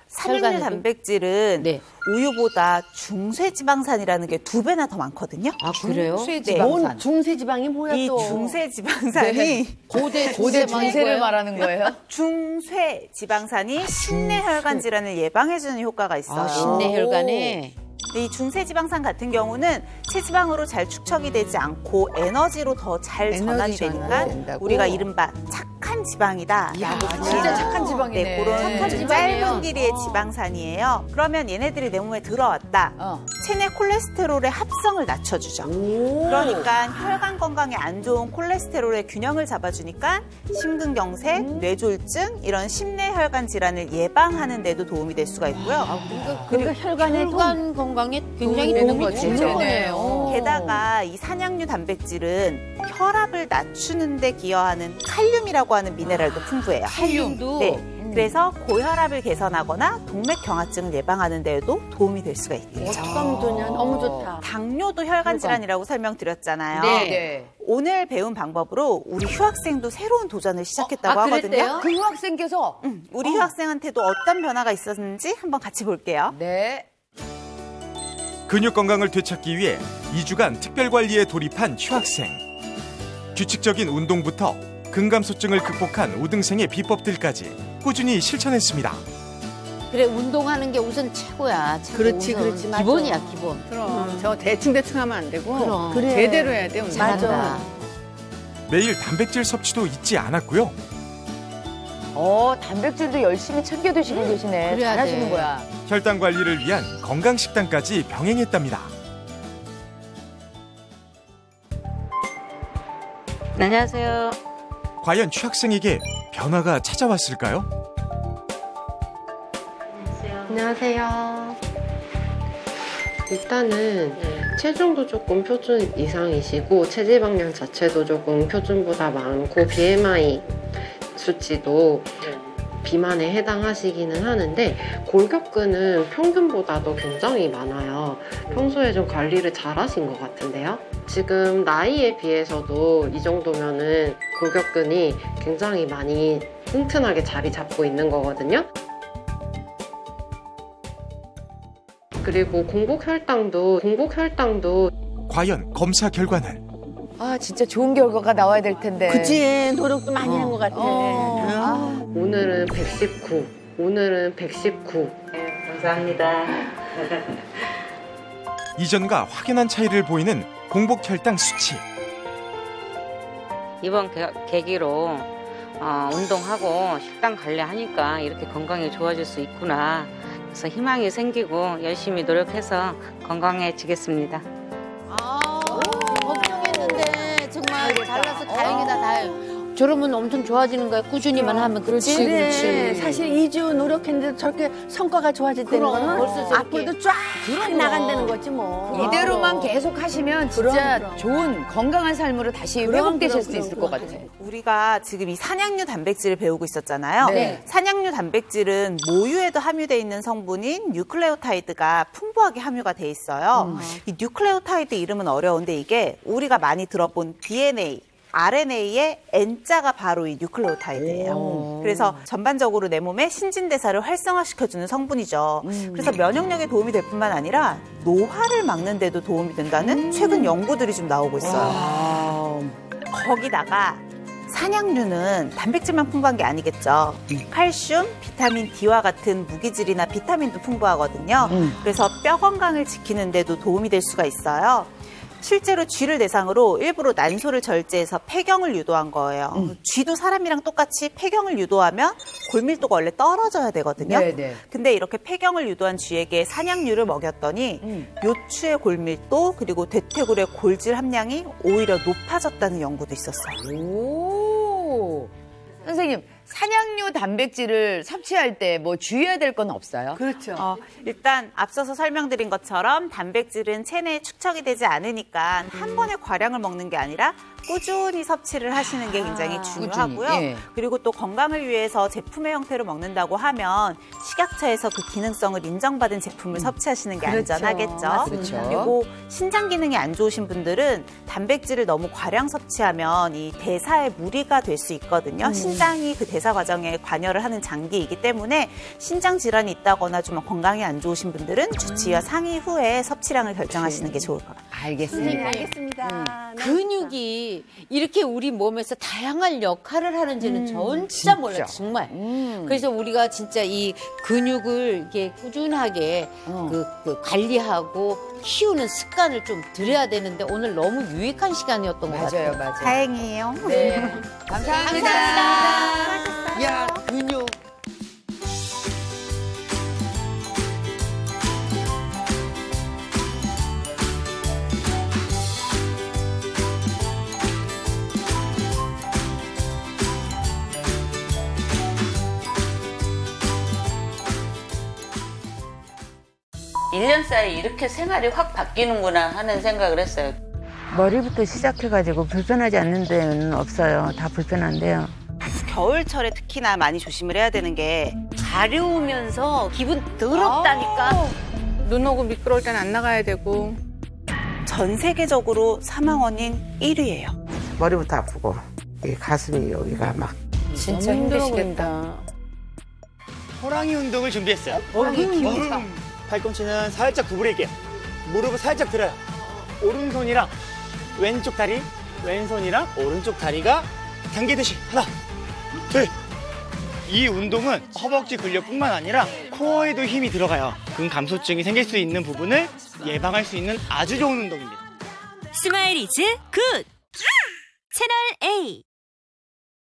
산양유 단백질은 우유보다 중세지방산이라는 게 2배나 더 많거든요. 아, 그래요? 뭔 중세지방이 뭐야 이 또. 중세지방산이 고대 중세를 말하는 거예요? 중쇠지방산이 심내혈관 질환을 예방해주는 효과가 있어요. 심내혈관에. 이 중세지방산 같은 경우는 체지방으로 잘 축적이 되지 않고 에너지로 더 잘 전환이 되니까 우리가 이른바 착한 지방이다. 진짜 착한 지방이네. 네, 그런 아주 짧은 길이의 지방산이에요. 그러면 얘네들이 내 몸에 들어왔다. 체내 콜레스테롤의 합성을 낮춰주죠. 그러니까 혈관 건강에 안 좋은 콜레스테롤의 균형을 잡아주니까 심근경색, 뇌졸중 이런 심내혈관 질환을 예방하는 데도 도움이 될 수가 있고요. 그러니까 혈관 건강에 굉장히 도움이 되는 거네요. 게다가 이 산양유 단백질은 혈압을 낮추는 데 기여하는 칼륨이라고 하는 미네랄도 풍부해요. 칼륨도? 네. 그래서 고혈압을 개선하거나 동맥경화증을 예방하는 데에도 도움이 될 수가 있겠죠. 어떡하면 좋냐. 너무 좋다. 당뇨도 혈관 질환이라고 설명드렸잖아요. 네. 오늘 배운 방법으로 우리 휴학생도 새로운 도전을 시작했다고 하거든요. 그 휴학생께서? 우리 휴학생한테도 어떤 변화가 있었는지 한번 같이 볼게요. 네. 근육 건강을 되찾기 위해 2주간 특별관리에 돌입한 휴학생. 규칙적인 운동부터 근감소증을 극복한 우등생의 비법들까지 꾸준히 실천했습니다. 그래, 운동하는 게 우선 최고야. 그렇지, 그렇지. 맞아. 기본이야, 기본. 그럼 저 대충대충 하면 안 되고 그럼. 그래. 제대로 해야 돼. 잘한다. 매일 단백질 섭취도 잊지 않았고요. 단백질도 열심히 챙겨 드시고 계시네. 그래야 잘하시는 돼. 거야. 혈당 관리를 위한 건강식단까지 병행했답니다. 안녕하세요. 과연 휴학생에게 변화가 찾아왔을까요? 안녕하세요. 일단은 체중도 조금 표준 이상이시고 체지방량 자체도 조금 표준보다 많고 BMI 수치도 비만에 해당하시기는 하는데 골격근은 평균보다도 굉장히 많아요. 평소에 좀 관리를 잘 하신 것 같은데요. 지금 나이에 비해서도 이 정도면은 골격근이 굉장히 많이 튼튼하게 자리 잡고 있는 거거든요. 그리고 공복혈당도 과연 검사 결과는? 진짜 좋은 결과가 나와야 될 텐데. 그치, 노력도 많이 한 것 같아. 오늘은 119. 감사합니다. 이전과 확연한 차이를 보이는 공복혈당 수치. 이번 계기로 운동하고 식단 관리하니까 이렇게 건강이 좋아질 수 있구나. 그래서 희망이 생기고 열심히 노력해서 건강해지겠습니다. 걱정했는데 정말 잘나서 다행이다, 다행. 저러면 엄청 좋아지는 거야. 꾸준히만 하면. 그렇지. 그래. 사실 2주 노력했는데 저렇게 성과가 좋아진다는 거는 벌써 앞으로도 쫙 나간다는 거지 뭐. 이대로만 계속 하시면 진짜 좋은 건강한 삶으로 다시 회복되실 수 있을 것 같아요. 우리가 지금 이 산양류 단백질을 배우고 있었잖아요. 네. 산양류 단백질은 모유에도 함유되어 있는 성분인 뉴클레오타이드가 풍부하게 함유가 돼 있어요. 이 뉴클레오타이드 이름은 어려운데 이게 우리가 많이 들어본 DNA, RNA의 N자가 바로 이 뉴클레오타이드예요. 그래서 전반적으로 내 몸의 신진대사를 활성화시켜주는 성분이죠. 그래서 면역력에 도움이 될 뿐만 아니라 노화를 막는 데도 도움이 된다는 최근 연구들이 좀 나오고 있어요. 거기다가 산양류는 단백질만 풍부한 게 아니겠죠. 칼슘, 비타민 D와 같은 무기질이나 비타민도 풍부하거든요. 그래서 뼈 건강을 지키는 데도 도움이 될 수가 있어요. 실제로 쥐를 대상으로 일부러 난소를 절제해서 폐경을 유도한 거예요. 쥐도 사람이랑 똑같이 폐경을 유도하면 골밀도가 원래 떨어져야 되거든요. 네네. 근데 이렇게 폐경을 유도한 쥐에게 산양류를 먹였더니 요추의 골밀도 그리고 대퇴골의 골질 함량이 오히려 높아졌다는 연구도 있었어요. 오. 선생님, 산양류 단백질을 섭취할 때 뭐 주의해야 될 건 없어요? 그렇죠. 일단 앞서서 설명드린 것처럼 단백질은 체내에 축적이 되지 않으니까 한 번에 과량을 먹는 게 아니라 꾸준히 섭취를 하시는 게 굉장히 중요하고요. 꾸준히, 예. 그리고 또 건강을 위해서 제품의 형태로 먹는다고 하면 식약처에서 그 기능성을 인정받은 제품을 섭취하시는 게 안전하겠죠. 그렇죠. 그리고 신장 기능이 안 좋으신 분들은 단백질을 너무 과량 섭취하면 이 대사에 무리가 될 수 있거든요. 신장이 그 대사 과정에 관여를 하는 장기이기 때문에 신장 질환이 있다거나 좀 건강이 안 좋으신 분들은 주치의와 상의 후에 섭취량을 결정하시는 게 좋을 것 같아요. 알겠습니다. 알겠습니다. 근육이 이렇게 우리 몸에서 다양한 역할을 하는지는 전 진짜 몰라요. 정말. 그래서 우리가 진짜 이 근육을 이렇게 꾸준하게 그 관리하고 키우는 습관을 좀 들여야 되는데 오늘 너무 유익한 시간이었던 것 같아요. 맞아요. 다행이에요. 네. 감사합니다. 야, 근육. 일 년 사이에 이렇게 생활이 확 바뀌는구나 하는 생각을 했어요. 머리부터 시작해가지고 불편하지 않는 데는 없어요. 다 불편한데요. 겨울철에 특히나 많이 조심을 해야 되는 게 가려우면서 기분 더럽다니까. 눈 오고 미끄러울 땐 안 나가야 되고. 전 세계적으로 사망 원인 1위예요. 머리부터 아프고 이 가슴이 여기가 막 진짜 힘드시겠다. 호랑이 운동을 준비했어요. 팔꿈치는 살짝 구부릴게요. 무릎을 살짝 들어요. 오른손이랑 왼쪽 다리, 왼손이랑 오른쪽 다리가 당기듯이 하나, 둘. 이 운동은 허벅지 근력뿐만 아니라 코어에도 힘이 들어가요. 근감소증이 생길 수 있는 부분을 예방할 수 있는 아주 좋은 운동입니다. 스마일 이즈 굿! 채널 A